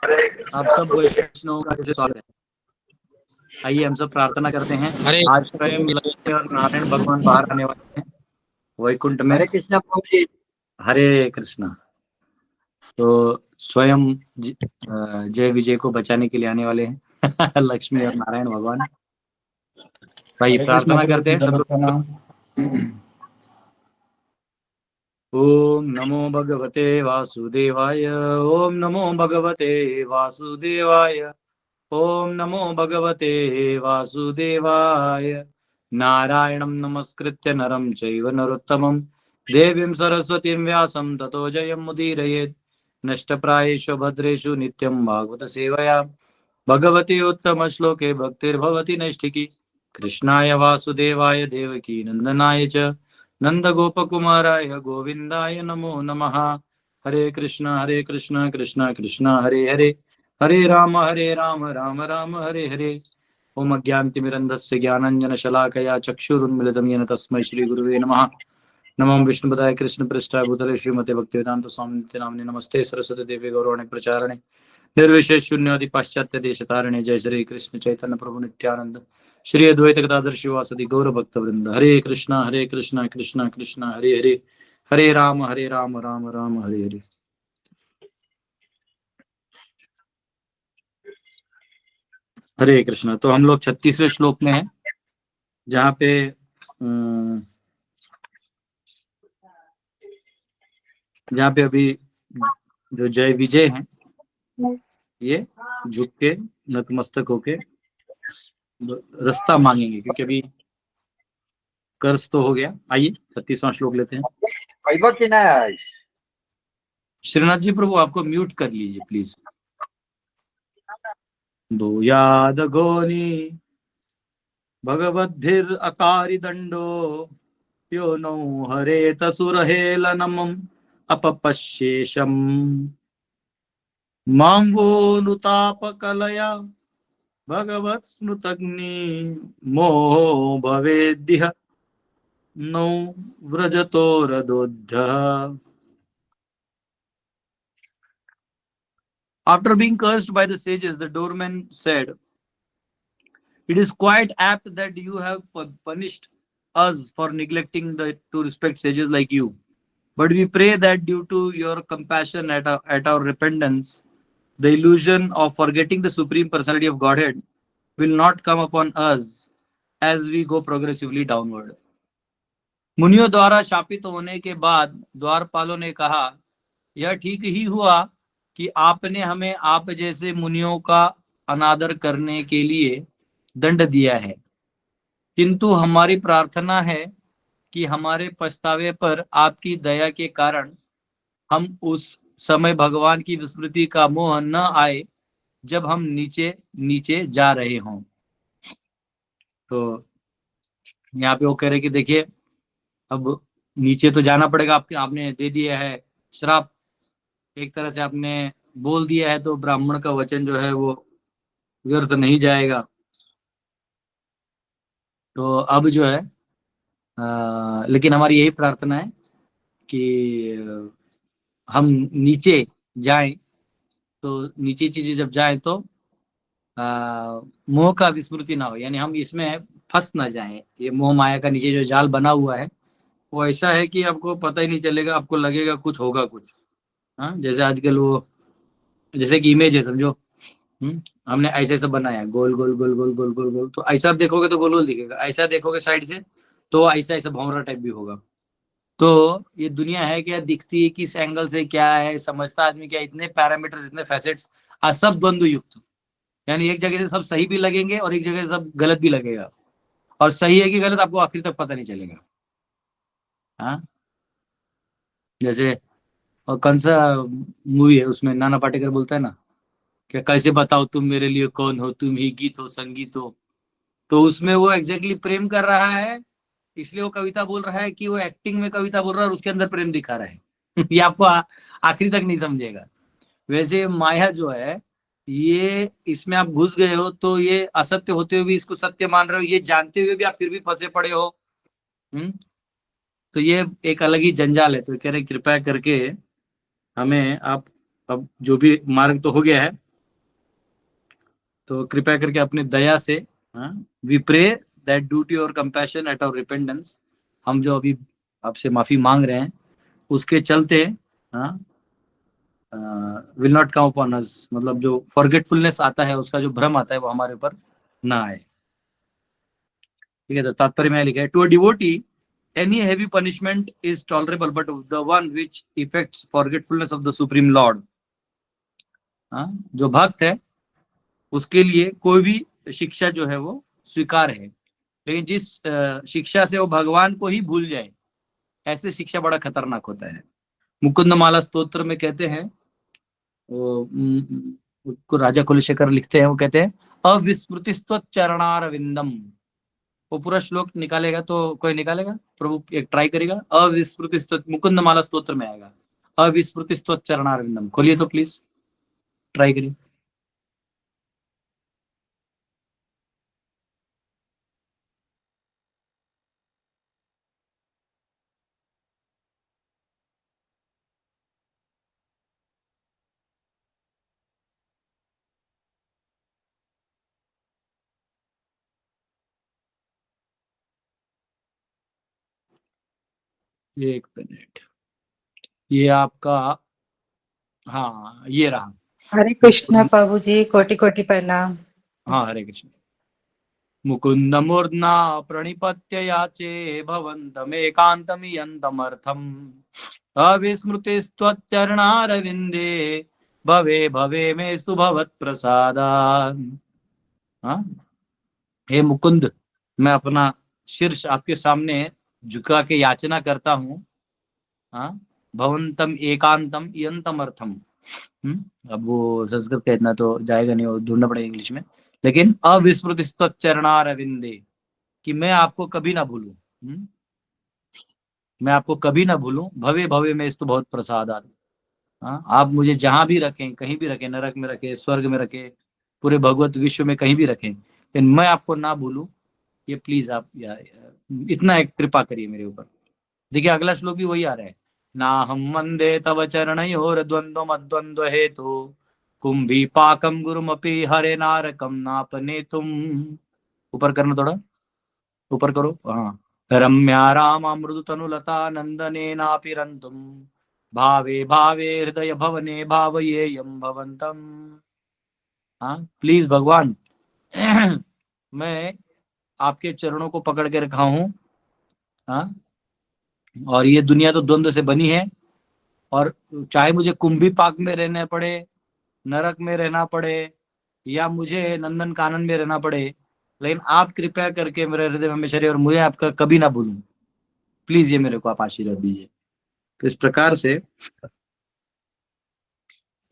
आप सब वैष्णवों का जैसे स्वागत है। आइए हम सब प्रार्थना करते हैं। हरे आज स्वयं लक्ष्मी और नारायण भगवान बाहर आने वाले हैं वैकुंठ में। हरे कृष्णा प्रभु जी। हरे कृष्णा। तो स्वयं जय विजय को बचाने के लिए आने वाले हैं लक्ष्मी और नारायण भगवान। भाई प्रार्थना करते हैं सब लोग। ओम नमो भगवते वासुदेवाय। ओम नमो भगवते वासुदेवाय। ओम नमो भगवते वासुदेवाय। नारायणं नमस्कृत्य नरं चैव नरोत्तमं देवीं सरस्वतीं व्यासं ततो जयमुदीरयेत्। नष्टप्रायेषु भद्रेषु नित्यं भागवत सेवया भगवती उत्तम श्लोके भक्तिर्भवति नैष्ठिकी। कृष्णाय वासुदेवाय देवकी नंदनाय च नंदगोपकुमाराय गोविंदाय नमो नमः। हरे कृष्ण कृष्ण कृष्ण हरे हरे हरे राम राम राम हरे हरे। ओम अज्ञानतिमिरन्धस्य ज्ञानाञ्जनशलाकया चक्षुरुन्मिलितं येन तस्मै श्रीगुरुवे नमः। नमो विष्णुपदाय कृष्णपृष्ठाय भूतले श्रीमते भक्तिवेदांत स्वामी नामिने नमस्ते सरस्वती देवी गौरवाणी प्रचारणे निर्विशेष शून्यवादी पाश्चात्य देशतारिणे। जय श्री कृष्ण चैतन्य प्रभु नित्यानंद श्री अद्वैत गदाधर शिवासदि गौर भक्त वृंद। हरे कृष्णा कृष्णा कृष्णा हरे हरे हरे राम राम राम हरे हरे। हरे कृष्णा। तो हम लोग 36वें श्लोक में हैं जहाँ पे अभी जो जय विजय हैं ये झुक के नतमस्तक होके रास्ता मांगेंगे, क्योंकि अभी कर्ज तो हो गया। आइए 36वां श्लोक लेते हैं। वैभव की नहीं। श्रीनाथ जी प्रभु आपको म्यूट कर लीजिए प्लीज। भूयाद गोनी भगवद्भिर अकारि दंडो यो नो हरेत सुरहेलनमं अपपश्येशम् मांगोनुतापकलया भगवत् स्मृतग्नि मोहो भवेद्यः नो व्रजतो रदोद्धः। After being cursed by the sages, the doorman said, "It is quite apt that you have punished us for neglecting to respect sages like you. But we pray that due to your compassion at our repentance, the illusion of forgetting the Supreme Personality of Godhead will not come upon us as we go progressively downward." मुनियों द्वारा शापित होने के बाद द्वारपालों ने कहा, यह ठीक ही हुआ कि आपने हमें आप जैसे मुनियों का अनादर करने के लिए दंड दिया है, किंतु हमारी प्रार्थना है कि हमारे पछतावे पर आपकी दया के कारण हम उस समय भगवान की विस्मृति का मोह न आए जब हम नीचे नीचे जा रहे हों। तो यहाँ पे वो कह रहे कि देखिए अब नीचे तो जाना पड़ेगा, आपने दे दिया है श्राप, एक तरह से आपने बोल दिया है, तो ब्राह्मण का वचन जो है वो व्यर्थ नहीं जाएगा। तो अब जो है लेकिन हमारी यही प्रार्थना है कि हम नीचे जाएं, तो नीचे चीजें जब जाएं तो मोह का विस्मृति ना हो, यानी हम इसमें फंस ना जाएं। ये मोह माया का नीचे जो जाल बना हुआ है वो ऐसा है कि आपको पता ही नहीं चलेगा, आपको लगेगा कुछ होगा कुछ। हाँ, जैसे आजकल वो जैसे कि इमेज है समझो, हमने ऐसे ऐसा बनाया गोल गोल गोल गोल गोल गोल गोल, तो ऐसा आप देखोगे तो गोल गोल दिखेगा, ऐसा देखोगे साइड से तो ऐसा ऐसा भौरा टाइप भी होगा। तो ये दुनिया है क्या, दिखती है किस एंगल से, क्या है, समझता आदमी क्या, इतने पैरामीटर्स, इतने फैसेट्स, सब द्वंद्व युक्त। यानी एक जगह से सब सही भी लगेंगे और एक जगह से सब गलत भी लगेगा, और सही है कि गलत आपको आखिर तक पता नहीं चलेगा। हाँ, जैसे और कौन सा मूवी है उसमें नाना पाटेकर बोलता है ना, क्या कैसे बताओ तुम मेरे लिए कौन हो, तुम ही गीत हो संगीत हो। तो उसमें वो एग्जैक्टली प्रेम कर रहा है, इसलिए वो कविता बोल रहा है कि वो एक्टिंग में कविता बोल रहा है और उसके अंदर प्रेम दिखा रहा है ये आपको आखिरी तक नहीं समझेगा। वैसे माया जो है ये, इसमें आप घुस गए हो तो ये असत्य होते हुए भी इसको सत्य मान रहे हो, ये जानते हुए भी आप फिर भी फंसे पड़े हो। तो ये एक अलग ही जंजाल है। तो कह रहे कृपया करके हमें आप, अब जो भी मार्ग तो हो गया है, तो कृपया करके अपनी दया से, we pray that due to your compassion at our repentance, हम जो अभी आपसे माफी मांग रहे हैं उसके चलते will not come upon us, मतलब जो फॉरगेटफुलनेस आता है, उसका जो भ्रम आता है वो हमारे ऊपर ना आए। ठीक है, तो तात्पर्य में लिखा है, to a devotee any heavy punishment is tolerable but the one which effects forgetfulness of the supreme lord. जो भक्त है उसके लिए कोई भी शिक्षा जो है वो स्वीकार है, लेकिन जिस शिक्षा से वो भगवान को ही भूल जाए, ऐसे शिक्षा बड़ा खतरनाक होता है। मुकुंद माला स्तोत्र में कहते हैं, वो उसको राजा कुलशेखर लिखते हैं, वो कहते हैं अविस्मृतिस्त्वच्चरणार विंदम। वो पूरा श्लोक निकालेगा तो कोई निकालेगा, प्रभु एक ट्राई करेगा, अविस्मृतिस्त्व, मुकुंद माला स्तोत्र में आएगा अविस्मृतिस्त्वच्चरणार विंदम। खोलिए तो प्लीज, ट्राई करिए। एक मिनट, ये आपका, हाँ ये रहा। हरे कृष्णा प्रभु जी, कोटि कोटि प्रणाम। हाँ हरे कृष्ण। मुकुंद मूर्धना प्रणिपत्य याचे भवन्तमेकान्तमियन्तमर्थम् अविस्मृतिस्त्वच्चरणारविन्दे भवे भवे मेस्तु भवत्प्रसादात्। हाँ, हे मुकुंद, मैं अपना शीर्ष आपके सामने झुका के याचना करता हूँ, हाँ, भवंतम एकांतम इयंतम अर्थम। अब वो संस्कृत का इतना तो जाएगा नहीं, वो ढूंढना पड़ेगा इंग्लिश में, लेकिन अविस्मृत चरणारविंदे, कि मैं आपको कभी ना भूलूं, मैं आपको कभी ना भूलूं, भवे भवे में इस्तु बहुत प्रसादात। हाँ, आप मुझे जहां भी रखें, कहीं भी रखें, नरक में रखें, स्वर्ग में रखें, पूरे भगवत विश्व में कहीं भी रखें, लेकिन मैं आपको ना भूलूं, ये प्लीज आप इतना एक कृपा करिए मेरे ऊपर। देखिए अगला श्लोक भी वही आ रहा है, ना हम वंदे तव चरणयोर द्वंद्व मद्वंद्व हेतु कुंभी पाकम गुरुमपि हरे नारकम नापने तुम। ऊपर करना थोड़ा, ऊपर करो, हाँ। रम्या रामा मृदु तनुलता नंदने नापिरंतुम भावे भावे हृदय भवने भावयेयम भवंतम। हाँ प्लीज भगवान, मैं आपके चरणों को पकड़ के रखा हूँ, हाँ, और ये दुनिया तो द्वंद्व से बनी है, और चाहे मुझे कुंभी पाक में रहने पड़े, नरक में रहना पड़े, या मुझे नंदन कानन में रहना पड़े, लेकिन आप कृपया करके मेरे हृदय में हमेशा रहे और मुझे आपका कभी ना भूलूं, प्लीज ये मेरे को आप आशीर्वाद दीजिए। तो इस प्रकार से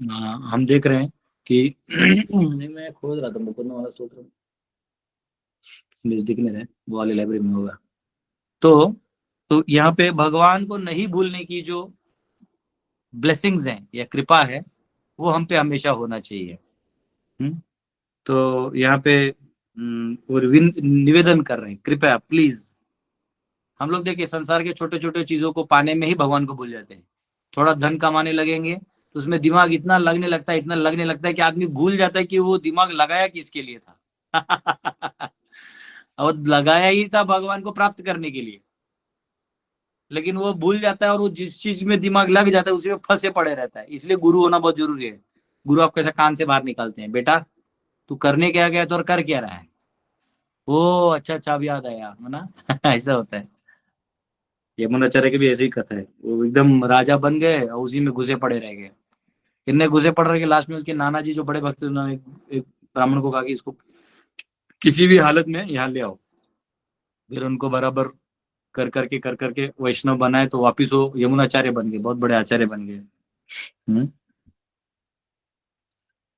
हम देख रहे हैं कि नहीं, मैं खोज रहा था मुकुंद वाला सूत्र, दिख नहीं रहे, वो वाले लाइब्रेरी में होगा। तो यहाँ पे भगवान को नहीं भूलने की जो ब्लेसिंग्स हैं या कृपा है, वो हम पे हमेशा होना चाहिए। तो यहाँ पे और निवेदन कर रहे हैं, कृपया प्लीज। हम लोग देखिए संसार के छोटे छोटे चीजों को पाने में ही भगवान को भूल जाते हैं। थोड़ा धन कमाने लगेंगे तो उसमें दिमाग इतना लगने लगता है, इतना लगने लगता है कि आदमी भूल जाता है कि वो दिमाग लगाया किसके लिए था। और लगाया ही था भगवान को प्राप्त करने के लिए, लेकिन वो भूल जाता है, और वो जिस चीज में दिमाग लग जाता है उसी में फंसे पड़े रहता है। इसलिए गुरु होना बहुत जरूरी है। गुरु आपको ऐसा कान से बाहर निकालते हैं, बेटा तू करने क्या गया तो और कर क्या रहा है। ओ अच्छा अच्छा, अब याद आया, है ना। ऐसा होता है। यमुनाचार्य की भी ऐसी ही कथा है, वो एकदम राजा बन गए और उसी में घुसे पड़े रह गए। इतने घुसे पड़ रहे कि लास्ट में उसके नाना जी जो बड़े भक्त थे, उन्होंने एक ब्राह्मण को कहा कि इसको किसी भी हालत में यहाँ ले आओ। फिर उनको बराबर कर करके वैष्णव बनाए, तो वापिस वो यमुनाचार्य बन गए, बहुत बड़े आचार्य बन गए।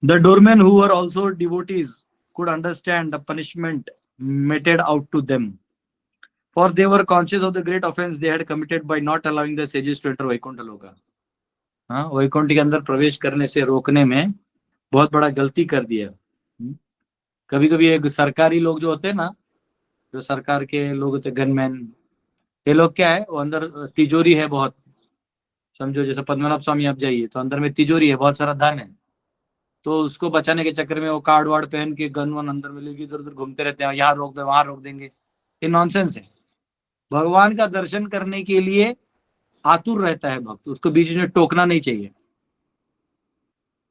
The doormen who were also devotees could understand the punishment meted out to them, for they were conscious of the great offense they had committed by not allowing the sages to enter Vaikuntha Loka. हाँ, वैकुंठ के अंदर प्रवेश करने से रोकने में बहुत बड़ा गलती कर दिया। कभी कभी एक सरकारी लोग जो होते हैं ना, जो सरकार के लोग होते, गनमैन, ये लोग क्या है, वो अंदर तिजोरी है बहुत, समझो जैसे पद्मनाभ स्वामी आप जाइए तो अंदर में तिजोरी है, बहुत सारा धन है, तो उसको बचाने के चक्कर में वो कार्ड वार्ड पहन के गन वन अंदर में लेके इधर उधर घूमते रहते हैं, यहाँ रोक दे वहां रोक देंगे। ये नॉनसेंस है। भगवान का दर्शन करने के लिए आतुर रहता है भक्त, उसको बीच में टोकना नहीं चाहिए।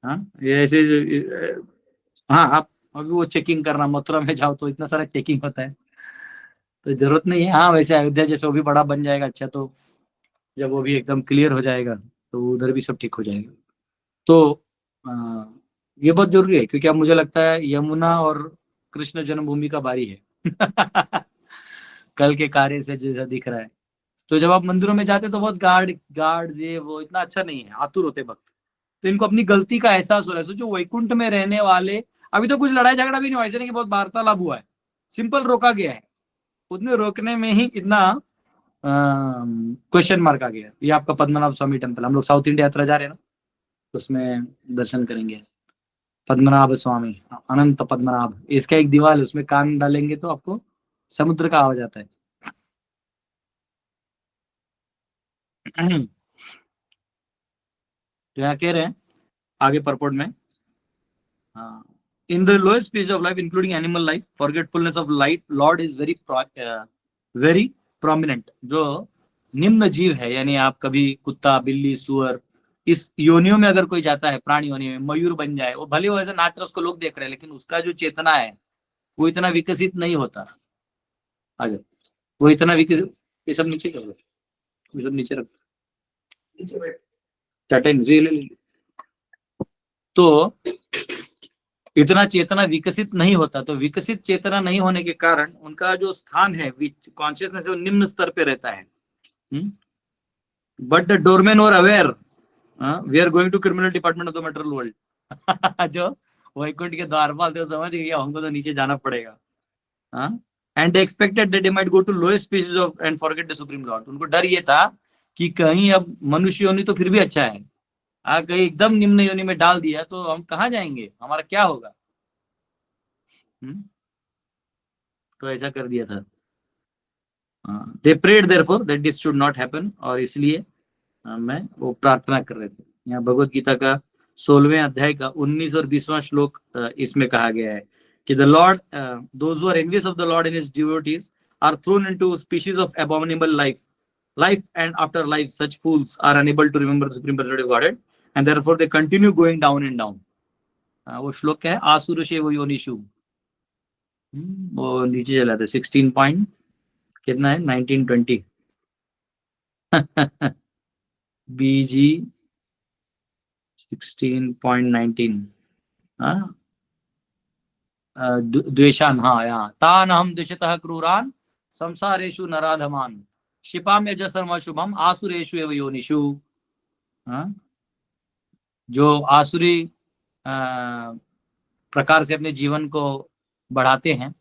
हाँ ये ऐसे हाँ आप अभी वो चेकिंग करना, मथुरा में जाओ तो इतना सारा चेकिंग होता है, तो जरूरत नहीं है। हाँ वैसे अयोध्या जैसे वो भी बड़ा बन जाएगा अच्छा, तो जब वो भी एकदम क्लियर हो जाएगा तो उधर भी सब ठीक हो जाएगा। तो आ, ये बहुत जरूरी है, क्योंकि अब मुझे लगता है यमुना और कृष्ण जन्मभूमि का बारी है कल के कार्य से जैसा दिख रहा है। तो जब आप मंदिरों में जाते तो बहुत गार्ड्स ये वो इतना अच्छा नहीं है, आतुर होते वक्त। तो इनको अपनी गलती का एहसास हो रहा है। सोचो वैकुंठ में रहने वाले, अभी तो कुछ लड़ाई झगड़ा भी नहीं हुआ, ऐसे नहीं कि बहुत वार्तालाप हुआ है, सिंपल रोका गया है। उतने रोकने में ही इतना क्वेश्चन मार्क आ गया। ये आपका पद्मनाभ स्वामी टेम्पल, हम लोग साउथ इंडिया यात्रा जा रहे हैं ना, तो उसमें दर्शन करेंगे पद्मनाभ स्वामी, अनंत पद्मनाभ। इसका एक दीवार है, उसमें कान डालेंगे तो आपको समुद्र का आवाज आता है तो यहाँ कह रहे हैं आगे परपोर्ट में, हाँ, in the lowest stage of life including animal life forgetfulness of light Lord is very prominent. जो निम्न जीव है, यानी आप कभी कुत्ता बिल्ली सुअर इस योनियों में अगर कोई जाता है, प्राणी योनि में मयूर बन जाए, वो भले वो ऐसे नाच रहा उसको लोग देख रहे हैं, लेकिन उसका जो चेतना है वो इतना विकसित नहीं होता। आगे वो इतना विकसित, ये सब नीचे कर दो, ये सब नीचे रख, चटे नीचे ले ले। तो इतना चेतना विकसित नहीं होता, तो विकसित चेतना नहीं होने के कारण उनका जो स्थान है कॉन्शियसनेस है वो निम्न स्तर पे रहता है। But the doorman were aware we are going to criminal department of the material world जो वैकुंठ के द्वारपाल थे समझ गए हमको तो नीचे जाना पड़ेगा। And expected that they might go to lowest species of and forget the supreme lord. उनको डर ये था कि कहीं अब मनुष्य योनि तो फिर भी अच्छा है, कहीं एकदम निम्न योनि में डाल दिया तो हम कहाँ जाएंगे, हमारा क्या होगा। तो ऐसा कर दिया था। They prayed therefore that this should not happen, और इसलिए मैं वो प्रार्थना कर रहे थे। यहाँ भगवत गीता का 16वें अध्याय का 19 और 20वां श्लोक इसमें कहा गया है कि the lord those who are envious of the lord and his devotees are thrown into species of abominable life and after life such fools are unable to remember the supreme personality of Godhead and therefore they continue going down and down। वो श्लोक क्या है, आसुरशेव योनिषु, वो नीचे चला था 16 point कितना है 1920 बीजी 16.19 द्वेषान, हाँ यहाँ तान हम द्विषतः क्रूरान संसारेषु नराधमान क्षिपाम यजसर्म शुभम आसुरेषु एव योनिषु। जो आसुरी प्रकार से अपने जीवन को बढ़ाते हैं,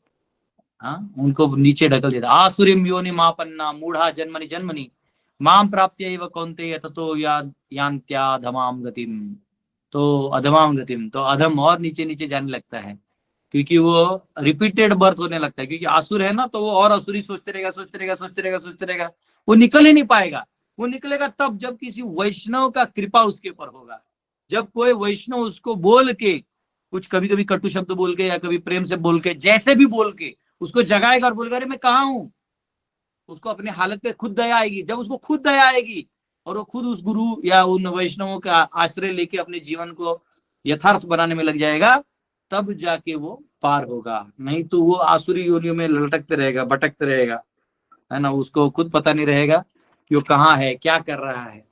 उनको नीचे ढकल देता। आसुरीम योनि मापन्ना मूढ़ा जन्मनि जन्मनि माम प्राप्य कौन्तेय ततो यान्त्याधमाम गतिम। तो अधमाम गतिम, तो अधम और नीचे नीचे जाने लगता है, क्योंकि वो रिपीटेड बर्थ होने लगता है। क्योंकि आसुर है ना, तो वो और असुरी सोचते रहेगा सोचते रहेगा सोचते रहेगा सोचते रहेगा, वो निकल ही नहीं पाएगा। वो निकलेगा तब जब किसी वैष्णव का कृपा उसके ऊपर होगा, जब कोई वैष्णव उसको बोल के कुछ, कभी कभी कटु शब्द बोल के या कभी प्रेम से बोल के, जैसे भी बोल के उसको जगाएगा और बोलेगा अरे मैं कहाँ हूँ। उसको अपने हालत पे खुद दया आएगी। जब उसको खुद दया आएगी और वो खुद उस गुरु या उन वैष्णवों का आश्रय लेके अपने जीवन को यथार्थ बनाने में लग जाएगा, तब जाके वो पार होगा। नहीं तो वो आसुरी योनियों में लटकते रहेगा, भटकते रहेगा, है ना। उसको खुद पता नहीं रहेगा कि वो कहाँ है, क्या कर रहा है।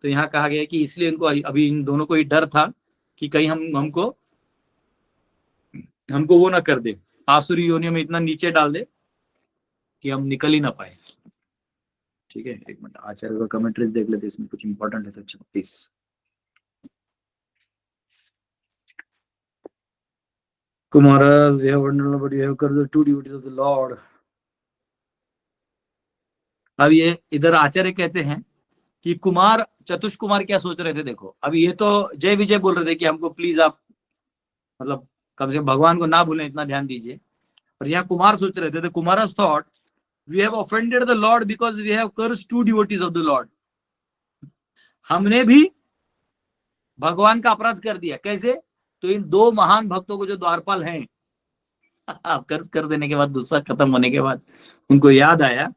तो यहाँ कहा गया कि इसलिए इनको अभी इन दोनों को ही डर था कि कहीं हमको वो ना कर दे, आसुरी योनियों में इतना नीचे डाल दे कि हम निकल ही ना पाए। ठीक है, एक मिनट आचार्य का कमेंट्रीज देख लेते, इसमें कुछ इंपॉर्टेंट है। तो 36 Kumaras, we have wonderful, but you have cursed the two devotees of the Lord. अब ये इधर आचार्य कहते हैं कि कुमार चतुष कुमार क्या सोच रहे थे। देखो अभी ये तो जय विजय बोल रहे थे कि हमको प्लीज आप मतलब कम से कम भगवान को ना भूलें, इतना ध्यान दीजिए। और यहाँ कुमार सोच रहे थे, Kumaras thought we have offended the lord because we have cursed two devotees of the lord. हमने भी भगवान का अपराध कर दिया। कैसे? तो इन दो महान भक्तों को जो द्वारपाल हैं, कर्ज कर देने के बाद, गुस्सा खत्म होने के बाद उनको याद आया,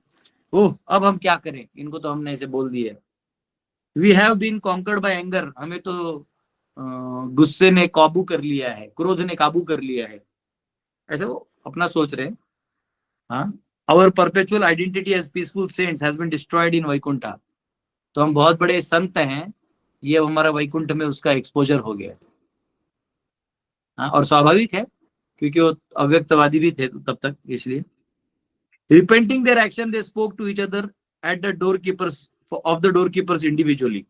ओह अब हम क्या करें, इनको तो हमने ऐसे बोल दिया, we have been conquered by anger, हमें तो गुस्से ने काबू कर लिया है, क्रोध ने काबू कर लिया है, ऐसे वो अपना सोच रहे हैं। हाँ, our perpetual identity as peaceful saints has been destroyed in Vaikuntha, तो हम बहुत बड़े संत हैं, ये हमारा वैकुंठ में उसका एक्सपोजर हो गया। हाँ, और स्वाभाविक है क्योंकि वो अव्यक्तवादी भी थे तब तक, इसलिए repenting their action they spoke to each other at the doorkeepers of the doorkeepers individually,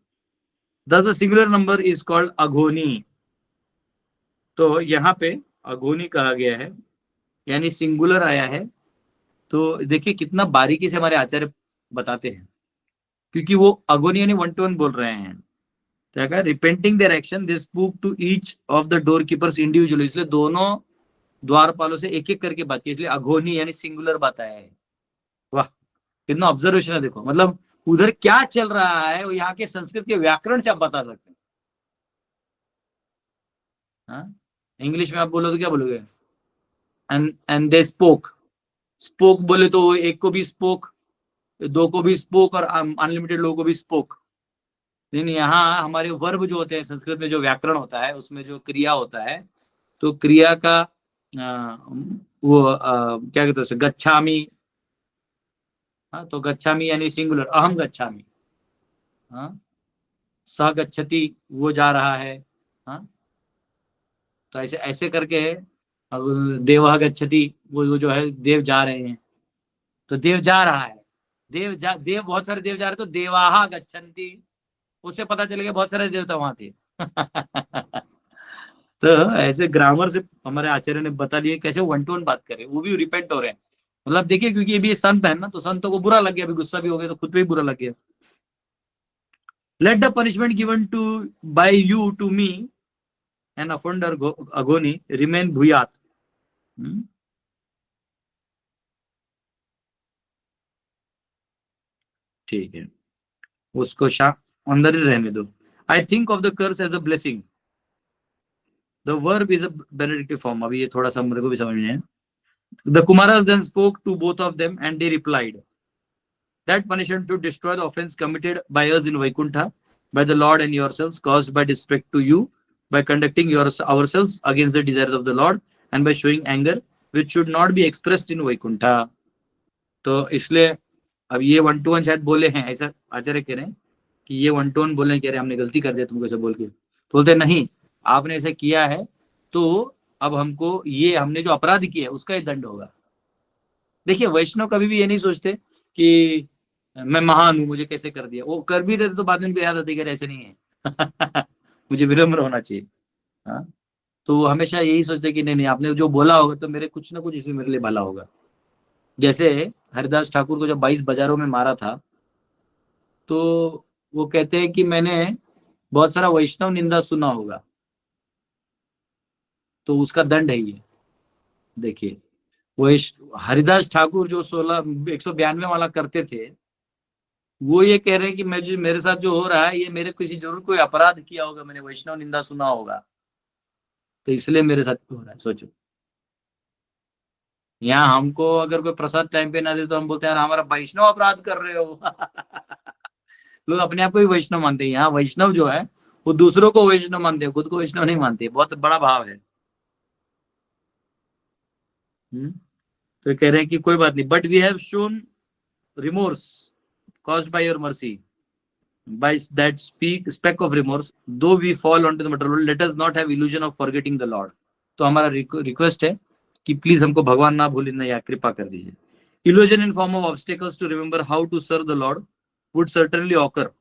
thus a singular number is called अघोनी। तो यहाँ पे अघोनी कहा गया है, यानी सिंगुलर आया है। तो देखिए कितना बारीकी से हमारे आचार्य बताते हैं, क्योंकि वो अघोनी यानी 1 to 1 बोल रहे हैं। क्या कहा, repenting their action they spoke to each of the door keepers individually, इसलिए दोनों द्वारपालों से एक एक करके बात की, इसलिए अघोनी यानी सिंगुलर बात आया है। वाह, कितना ऑब्जर्वेशन है, देखो मतलब उधर क्या चल रहा है वो यहाँ के संस्कृत के व्याकरण से आप बता सकते हैं। हाँ, इंग्लिश में आप बोलो तो क्या बोलोगे, एंड दे स्पोक, स्पोक बोले तो एक को भी स्पोक, दो को भी स्पोक, और अनलिमिटेड लोगों को भी स्पोक। लेकिन यहाँ हमारे वर्ब जो होते हैं संस्कृत में, जो व्याकरण होता है उसमें जो क्रिया होता है, तो क्रिया का क्या कहते हैं, गच्छामी। हाँ, तो गच्छामी यानी सिंगुलर, अहम गच्छामी। हाँ, सह गच्छति, वो जा रहा है। हाँ, तो ऐसे ऐसे करके, अब देवः गच्छति, वो जो है देव जा रहे हैं, तो देव जा रहा है, देव बहुत सारे देव जा रहे हैं, तो देवाहा गच्छन्ति, उससे पता चलेगा बहुत सारे देवता वहां थे। तो ऐसे ग्रामर से हमारे आचार्य ने बता दिया कैसे 1 to 1 बात करें, वो भी रिपेंट हो रहे हैं। मतलब देखिए, क्योंकि ये भी संत है ना, तो संतों को बुरा लग गया, अभी गुस्सा भी हो गया, तो खुद पे भी बुरा लग गया। Let the punishment given to by you to me an offender अगोनी रिमेन भूयात। ठीक है, उसको अंदर ही रहने दो। I think of the curse as a blessing, the verb is a benedictive form. अभी ये थोड़ा सा मेरे को भी समझ में है। The Kumaras then spoke to both of them and they replied that punishment to destroy the offense committed by us in Vaikuntha, by the Lord and yourselves, caused by disrespect to you, by conducting ourselves against the desires of the Lord, and by showing anger, which should not be expressed in Vaikuntha. तो इसलिए अब ये 1 to 1 शायद बोले हैं, ऐसा आचार्य कह रहे हैं कि ये 1 to 1 बोले, कह रहे हमने गलती कर दिया तुमको ऐसा बोल के। तो बोलते नहीं, आपने ऐसा किया है तो अब हमको ये, हमने जो अपराध किया है उसका ही दंड होगा। देखिए वैष्णव कभी भी ये नहीं सोचते कि मैं महान हूं, मुझे कैसे कर दिया, वो कर भी देते तो बाद में उनको याद आती है ऐसे नहीं है। मुझे विनम्र होना चाहिए। हाँ, तो वो हमेशा यही सोचते कि नहीं नहीं, आपने जो बोला होगा तो मेरे कुछ ना कुछ इसमें मेरे लिए भला होगा। जैसे हरिदास ठाकुर को जब 22 बाजारों में मारा था, तो वो कहते हैं कि मैंने बहुत सारा वैष्णव निंदा सुना होगा, तो उसका दंड है ये। देखिए वो हरिदास ठाकुर जो 192 वाला करते थे, वो ये कह रहे हैं कि मैं जो मेरे साथ जो हो रहा है, ये मेरे किसी जरूर कोई अपराध किया होगा, मैंने वैष्णव निंदा सुना होगा, तो इसलिए मेरे साथ हो रहा है। सोचो, यहाँ हमको अगर कोई प्रसाद टाइम पे ना दे तो हम बोलते हैं यार हमारा वैष्णव अपराध कर रहे हो। लोग अपने आप को ही वैष्णव मानते हैं। यहाँ वैष्णव जो है वो दूसरों को वैष्णव मानते हैं, खुद को वैष्णव नहीं मानते। बहुत बड़ा भाव है। तो कह रहे हैं कि कोई बात नहीं, but we have shown remorse caused by your mercy, by that speck of remorse, though we fall onto the material world, let us not have illusion of forgetting the Lord. तो हमारा रिक्वेस्ट है कि please हमको भगवान ना भूलना, या कृपा कर दीजिए। illusion in form of obstacles to remember how to serve the Lord would certainly occur.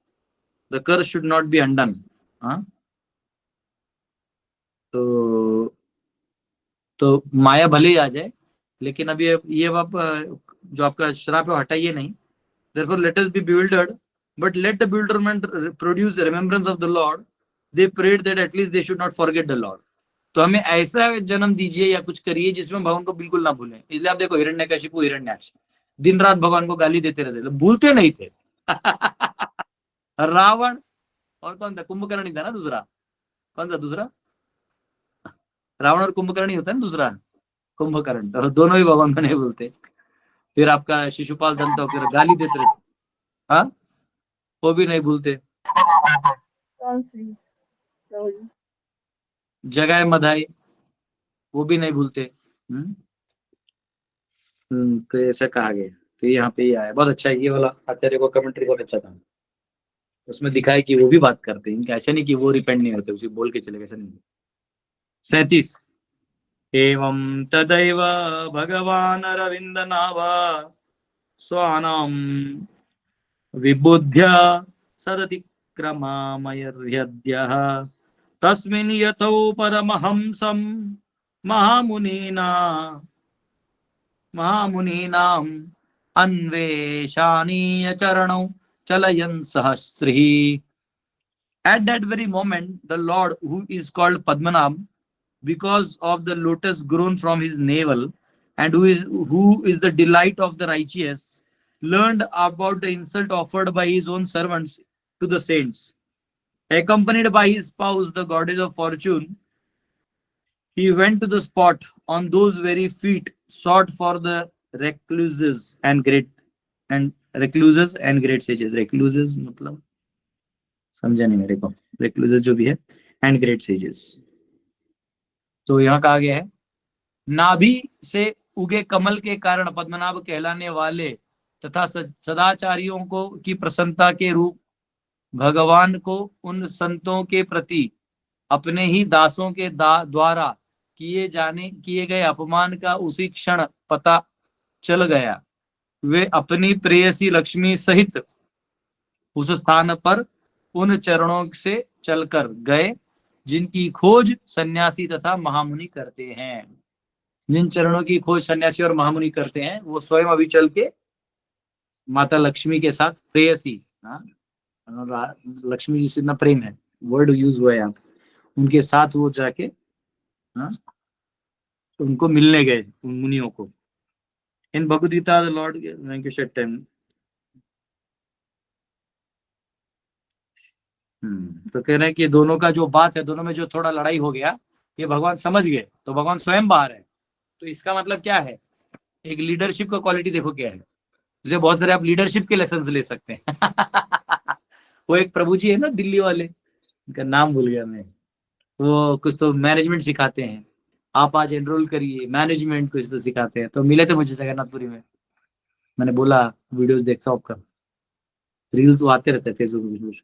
The curse should not be undone. हाँ, तो माया भले ही आ जाए, लेकिन अब ये आप जो आपका श्राप है हटाइए नहीं। Therefore, let us be bewildered, but let the bewilderment produce the remembrance of the Lord. They prayed that at least they should not forget the Lord. तो हमें ऐसा जन्म दीजिए या कुछ करिए जिसमें भगवान को बिल्कुल ना भूलें। इसलिए आप देखो हिरण्यकशिपु, हिरण्याक्ष दिन रात भगवान को गाली देते रहते, भूलते नहीं थे। रावण और कौन था, कुंभकर्ण ही था ना दूसरा, कौन था दूसरा? रावण और कुंभकर्ण ही होता है ना दूसरा, कुंभकर्ण, तो दोनों ही भगवान को नहीं बोलते। फिर आपका शिशुपाल दंत फिर गाली देते रहते, हाँ वो भी नहीं भूलते। जगाए मधाई वो भी नहीं भूलते। तो ऐसा कहा गया। तो यहाँ पे ही आया, बहुत अच्छा है ये वाला, आचार्य को कमेंट्री बहुत अच्छा था। उसमें दिखाया कि वो भी बात करते हैं, इनका ऐसा नहीं कि वो रिपेंड नहीं होते, उसे बोल के चले गए, ऐसा नहीं। 37 एवं तदैव भगवान अरविंद नाभा स्वानाम विबुध्य सदतिक्रमामयर्यद्यः तस्मिन् यथो परमहंसं महामुनीनाम् अन्वेषानीय चरणौ चलयन् सहस्रिः। At that very moment, the Lord, who is called Padmanabh, because of the lotus grown from his navel, and who is the delight of the righteous, learned about the insult offered by his own servants to the saints. Accompanied by his spouse, the goddess of fortune, he went to the spot. On those very feet sought for the recluses and great sages. Recluses मतलब समझा नहीं मेरे को, recluses जो भी है and great sages। तो यहाँ कहा गया है नाभि से उगे कमल के कारण पद्मनाभ कहलाने वाले तथा सदाचारियों को की प्रसन्नता के रूप भगवान को उन संतों के प्रति अपने ही दासों के द्वारा किए गए अपमान का उसी क्षण पता चल गया। वे अपनी प्रेयसी लक्ष्मी सहित उस स्थान पर उन चरणों से चलकर गए जिनकी खोज सन्यासी तथा महामुनि करते हैं। जिन चरणों की खोज सन्यासी और महामुनि करते हैं वो स्वयं अभी चल के माता लक्ष्मी के साथ प्रेयसी, लक्ष्मी जी से इतना प्रेम है, वर्ड यूज हुआ है यहाँ, उनके साथ वो जाके उनको मिलने गए उन मुनियों को। इन भगवद गीता द लॉर्ड तो कह रहे हैं कि दोनों का जो बात है, दोनों में जो थोड़ा लड़ाई हो गया, ये भगवान समझ गए, तो भगवान स्वयं बाहर है। तो इसका मतलब क्या है, एक लीडरशिप का क्वालिटी देखो क्या है, जैसे बहुत सारे आप लीडरशिप के लेसन ले सकते हैं। वो एक प्रभु जी है ना दिल्ली वाले, उनका नाम भूल गया मैं, वो कुछ तो मैनेजमेंट सिखाते हैं, आप आज एनरोल करिए मैनेजमेंट कुछ तो सिखाते हैं। तो मिले थे मुझे जगन्नाथपुरी में, मैंने बोला वीडियोस देखता हूँ आपका, रील्स वो आते रहते हैं फेसबुक पे।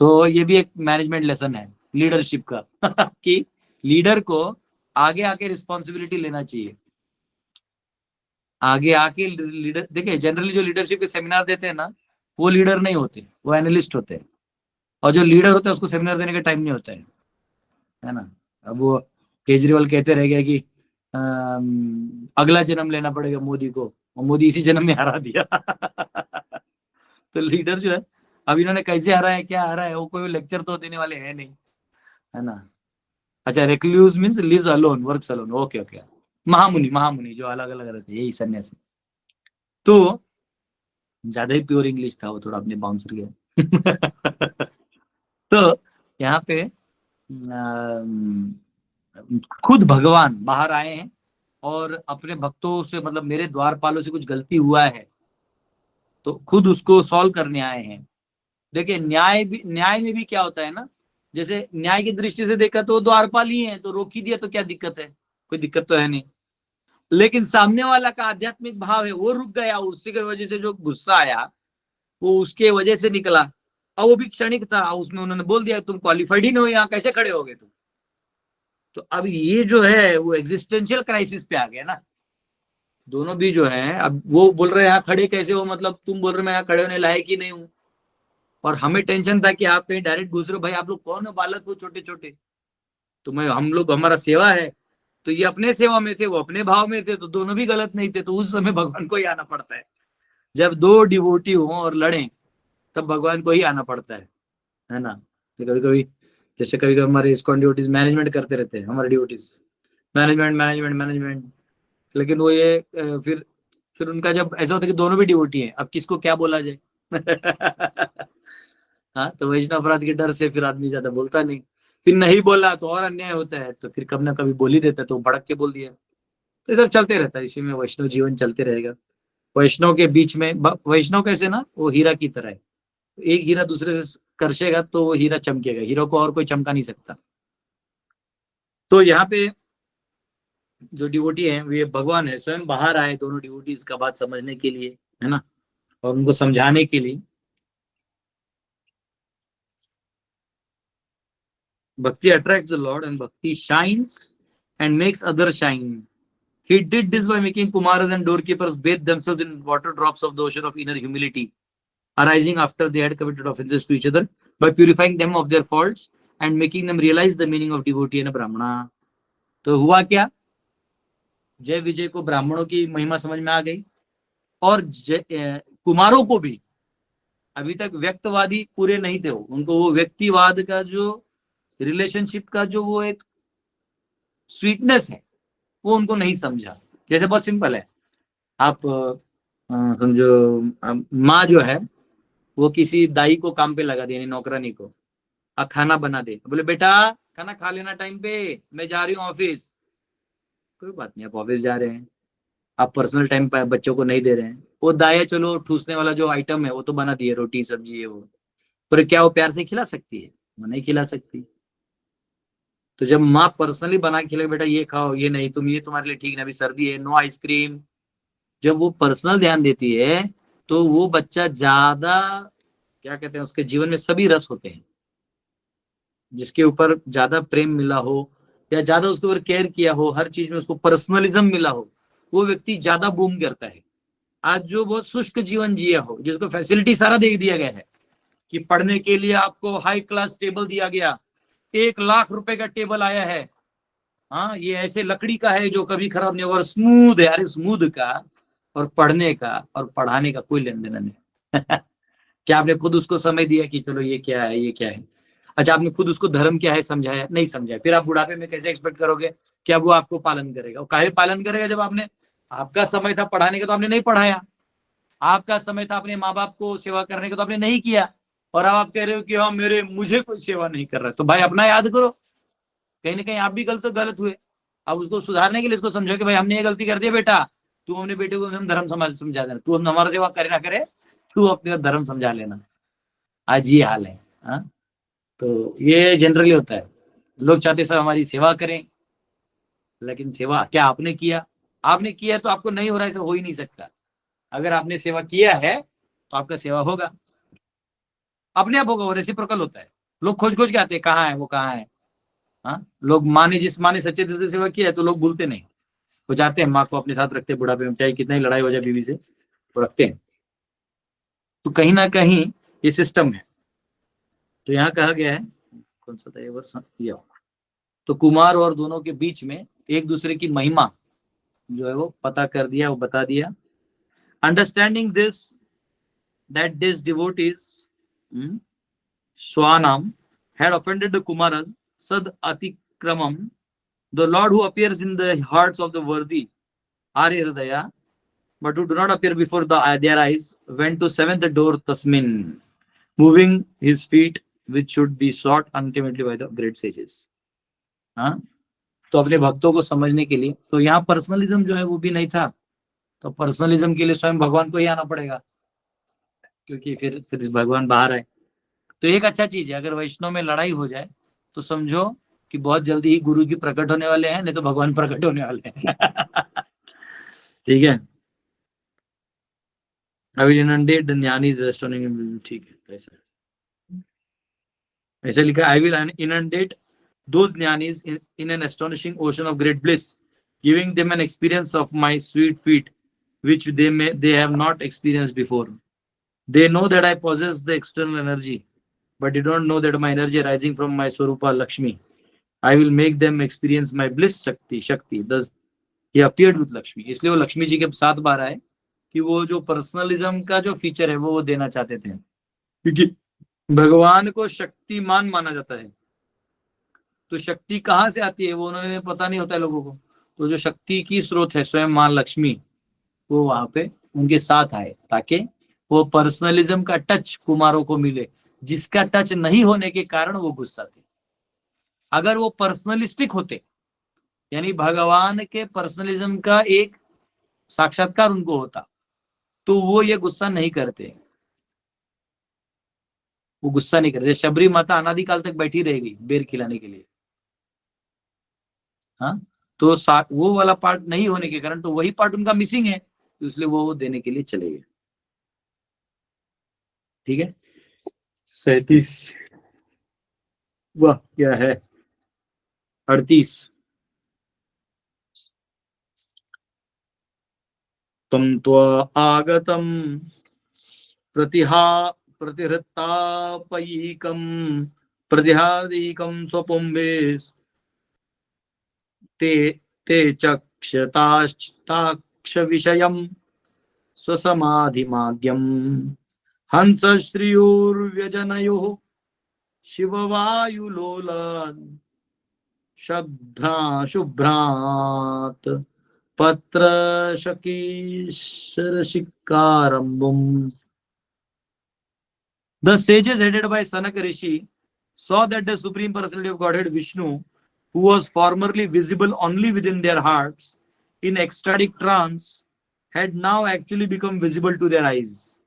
तो ये भी एक मैनेजमेंट लेसन है लीडरशिप का कि लीडर को आगे आके रिस्पॉन्सिबिलिटी लेना चाहिए। आगे आके लीडर, देखिए जनरली जो लीडरशिप के सेमिनार देते हैं ना, वो लीडर नहीं होते, वो एनालिस्ट होते हैं। और जो लीडर होता है उसको सेमिनार देने का टाइम नहीं होता है ना। अब वो केजरीवाल कहते रह गया कि अगला जन्म लेना पड़ेगा मोदी को, और मोदी इसी जन्म में हरा दिया। तो लीडर जो है, अब इन्होंने कैसे हरा है, क्या हरा है, वो कोई लेक्चर तो देने वाले हैं नहीं, है ना। अच्छा, recluse means lives alone, works alone, okay okay. महामुनि जो अलग अलग रहते हैं, यही सन्यासी। तो ज्यादा ही प्योर इंग्लिश था वो, थोड़ा अपने बाउंसर गया। तो यहाँ पे खुद भगवान बाहर आए हैं और अपने भक्तों से, मतलब मेरे द्वारपालों से कुछ गलती हुआ है तो खुद उसको सॉल्व करने आए हैं। देखिए न्याय में भी क्या होता है ना, जैसे न्याय की दृष्टि से देखा तो द्वारपाल ही है, तो रोक ही दिया तो क्या दिक्कत है, कोई दिक्कत तो है नहीं। लेकिन सामने वाला का आध्यात्मिक भाव है, वो रुक गया, उसी की वजह से जो गुस्सा आया वो उसके वजह से निकला, और वो भी क्षणिक था, उसमें उन्होंने बोल दिया तुम क्वालिफाइड ही नहीं हो, यहाँ कैसे खड़े हो गए तुम। तो अब ये जो है वो एग्जिस्टेंशियल क्राइसिस पे आ गया ना। दोनों भी जो है, अब वो बोल रहे हैं यहाँ खड़े कैसे हो, मतलब तुम बोल रहे मैं यहाँ खड़े होने लायक ही नहीं हूँ, और हमें टेंशन था कि आप कहीं डायरेक्ट घुस रहे हो, भाई आप लोग कौन हो, बालक हो छोटे छोटे, तो हम लोग हमारा सेवा है। तो ये अपने सेवा में थे, वो अपने भाव में थे, तो दोनों भी गलत नहीं थे। तो उस समय भगवान को ही आना पड़ता है, जब दो डिवोटी हो और लड़े तब भगवान को ही आना पड़ता है ना। तो कभी कभी जैसे कभी कभी हमारे इस्कॉन डिवोटीज मैनेजमेंट करते रहते हैं, हमारे डिवोटीज मैनेजमेंट, लेकिन वो ये फिर उनका जब ऐसा होता है कि दोनों भी डिवोटी हैं, अब किसको क्या बोला जाए। हाँ, तो वैष्णव अपराध के डर से फिर आदमी ज्यादा बोलता नहीं, फिर नहीं बोला तो और अन्याय होता है, तो फिर कब ना कभी बोल ही देता है, तो भड़क के बोल दिया। तो ये सब चलते रहता है, इसी में वैष्णव जीवन चलते रहेगा। वैष्णव के बीच में वैष्णव कैसे ना, वो हीरा की तरह है, एक हीरा दूसरे से करशेगा तो वो हीरा चमकेगा, हीरो को और कोई चमका नहीं सकता। तो यहाँ पे जो डिवोटी है वे भगवान है, स्वयं बाहर आए दोनों डिवोटीज का बात समझने के लिए, है ना, और उनको समझाने के लिए। भक्ति अट्रैक्ट्स द लॉर्ड एंड भक्ति shines and makes other shine. He did this by making Kumaras and doorkeepers bathe themselves in water drops of the ocean of inner humility, arising after they had committed offenses to each other, by purifying them of their faults and making them realize the meaning of devotee and brahmana. तो हुआ क्या, जय विजय को ब्राह्मणों की महिमा समझ में आ गई, और कुमारों को भी, अभी तक व्यक्तवादी पूरे नहीं थे, उनको वो व्यक्तिवाद का जो रिलेशनशिप का जो वो एक स्वीटनेस है वो उनको नहीं समझा। जैसे बहुत सिंपल है, आप समझो माँ जो है वो किसी दाई को काम पे लगा दे, यानी नौकरानी को, खाना बना दे, बोले बेटा खाना खा लेना टाइम पे, मैं जा रही हूँ ऑफिस। कोई बात नहीं, आप ऑफिस जा रहे हैं, आप पर्सनल टाइम पे बच्चों को नहीं दे रहे हैं, वो दाया चलो ठूसने वाला जो आइटम है वो तो बना दिए, रोटी सब्जी है वो, पर क्या वो प्यार से खिला सकती है? वो नहीं खिला सकती। तो जब माँ पर्सनली बना के खिलाए, बेटा ये खाओ, ये नहीं, तुम ये तुम्हारे लिए ठीक नहीं, अभी सर्दी है, नो आइसक्रीम, जब वो पर्सनल ध्यान देती है तो वो बच्चा ज्यादा, क्या कहते हैं, उसके जीवन में सभी रस होते हैं, जिसके ऊपर ज्यादा प्रेम मिला हो या ज्यादा उसके ऊपर केयर किया हो, हर चीज में उसको पर्सनलिज्म मिला हो, वो व्यक्ति ज्यादा बूम करता है। आज जो बहुत शुष्क जीवन जिया हो, जिसको फैसिलिटी सारा दे दिया गया है कि पढ़ने के लिए आपको हाई क्लास टेबल दिया गया, 1 लाख रुपए का टेबल आया है, हाँ ये ऐसे लकड़ी का है जो कभी खराब नहीं होगा, और स्मूथ है, अरे स्मूथ का और पढ़ने का और पढ़ाने का कोई लेन देन नहीं। क्या आपने खुद उसको समय दिया कि चलो ये क्या है, ये क्या है? अच्छा, आपने खुद उसको धर्म क्या है समझाया? नहीं समझाया। फिर आप बुढ़ापे में कैसे एक्सपेक्ट करोगे कि अब वो आपको पालन करेगा? वो काहे पालन करेगा जब आपने, आपका समय था पढ़ाने का तो आपने नहीं पढ़ाया, आपका समय था अपने माँ बाप को सेवा करने का तो आपने नहीं किया, और अब आप कह रहे हो कि हाँ मुझे कोई सेवा नहीं कर रहा। तो भाई अपना याद करो, कहीं ना कहीं आप भी गलत हुए। अब उसको सुधारने के लिए इसको समझो कि भाई हमने ये गलती कर दी बेटा, तू अपने बेटे को हम धर्म समझा देना, तू हमारा सेवा करे ना करे, तू अपने धर्म समझा लेना। आज ये हाल है। हाँ, तो ये जनरली होता है, लोग चाहते सब हमारी सेवा करें, लेकिन सेवा क्या आपने किया? आपने किया तो आपको नहीं हो रहा है, हो ही नहीं सकता। अगर आपने सेवा किया है तो आपका सेवा होगा, अपने आप होगा, वो रेसिप्रोकल होता है। लोग खोज खोज के आते हैं, कहाँ है वो, कहाँ है। हाँ, लोग जिस माँ ने सच्चे दिल से सेवा किया है तो लोग भूलते नहीं, वो जाते हैं माँ को अपने साथ रखते हैं बुढ़ापे में, चाहे कितना ही लड़ाई हो जाए बीवी से, वो रखते हैं। तो कहीं ना कहीं ये सिस्टम है। तो यहाँ कहा गया है, कौन सा था ये वर्ष, ये तो कुमार और दोनों के बीच में एक दूसरे की महिमा जो है वो पता कर दिया, वो बता दिया। Understanding this that this devotees Swanam had offended the Kumaras, Sad Atikramam, the Lord who appears in the hearts of the worthy, Arya Hridaya, but who do not appear before their eyes, went to seventh door Tasmin, moving his feet, which should be sought ultimately by the great sages. हाँ, तो अपने भक्तों को समझने के लिए, तो यहाँ पर्सनलिज्म जो है वो भी नहीं था, तो पर्सनलिज्म के लिए स्वयं भगवान को ही आना पड़ेगा, क्योंकि फिर भगवान बाहर आए। तो एक अच्छा चीज है, अगर वैष्णव में लड़ाई हो जाए तो समझो कि बहुत जल्दी ही गुरु जी प्रकट होने वाले हैं, नहीं तो भगवान प्रकट होने वाले हैं। ठीक है, I will inundate the jnanis astonishing, ठीक है, ऐसा लिखा, I will inundate those jnanis in an astonishing ocean of great bliss, giving them an experience of my sweet feet, which they have not experienced before. They know that I possess the external energy, but they don't know that my energy arising from my Swarupa Lakshmi. I will make them experience my bliss Shakti. Thus he appeared with Lakshmi. इसलिए वो लक्ष्मी जी के साथ बार आए कि वो जो पर्सनलिज्म का जो फीचर है वो देना चाहते थे, क्योंकि भगवान को शक्तिमान माना जाता है। तो शक्ति कहाँ से आती है वो उन्होंने पता नहीं होता है लोगों को। तो जो शक्ति की स्रोत है स्वयं मां लक्ष्मी, वो वहां पे उनके साथ आए ताकि वो पर्सनलिज्म का टच कुमारों को मिले, जिसका टच नहीं होने के कारण वो गुस्सा थे। अगर वो पर्सनलिस्टिक होते, यानी भगवान के पर्सनलिज्म का एक साक्षात्कार उनको होता, तो वो ये गुस्सा नहीं करते, वो गुस्सा नहीं करते। शबरी माता अनादिकाल तक बैठी रहेगी बेर खिलाने के लिए, हाँ, तो वो वाला पार्ट नहीं होने के कारण, तो वही पार्ट उनका मिसिंग है, तो इसलिए वो देने के लिए चले गए। ठीक है, 37 वह क्या है 38। तम त्वा आगतम प्रतिहा प्रतिहृत्तापयिकम प्रतिहादीकम स्वपुंबे ते ते चक्षताक्ष विषयम स्वसमाधिमाग्यम हंस श्रियोर्व्यजनयोः शिववायुलोलान् शुभ्रात् पत्र शकीशरशिकारम्बुम्। The sages headed by Sanaka Rishi saw that the Supreme Personality of Godhead Vishnu, who was formerly visible only within their hearts in ecstatic trance, had now actually become visible to their eyes.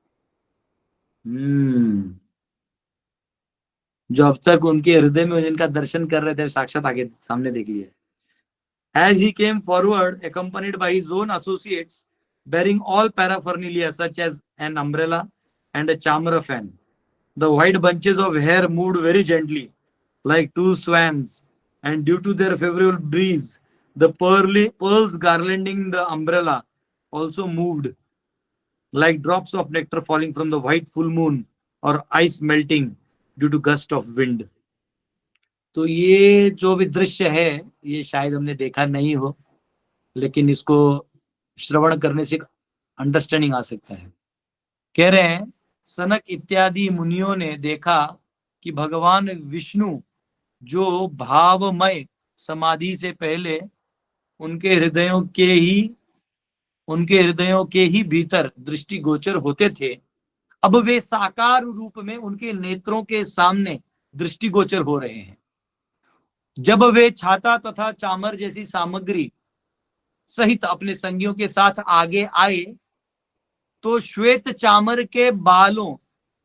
जो अब तक उनके हृदय में जिनका दर्शन कर रहे थे, साक्षात आगे सामने देख लिया। As he came forward, accompanied by his own associates, bearing all paraphernalia such as an umbrella and a chamara fan, the white bunches of hair moved very gently, like two swans, and due to their favorable breeze, the pearls garlanding the umbrella also moved, like drops of nectar falling from the white full moon or ice melting due to gust of wind. तो ये जो भी दृश्य है, ये शायद हमने देखा नहीं हो, लेकिन इसको श्रवण करने से अंडरस्टैंडिंग आ सकता है। कह रहे हैं सनक इत्यादि मुनियों ने देखा कि भगवान विष्णु जो भावमय समाधि से पहले उनके हृदयों के ही भीतर दृष्टिगोचर होते थे, अब वे साकार रूप में उनके नेत्रों के सामने दृष्टिगोचर हो रहे हैं। जब वे छाता तथा चामर जैसी सामग्री सहित अपने संगियों के साथ आगे आए, तो श्वेत चामर के बालों,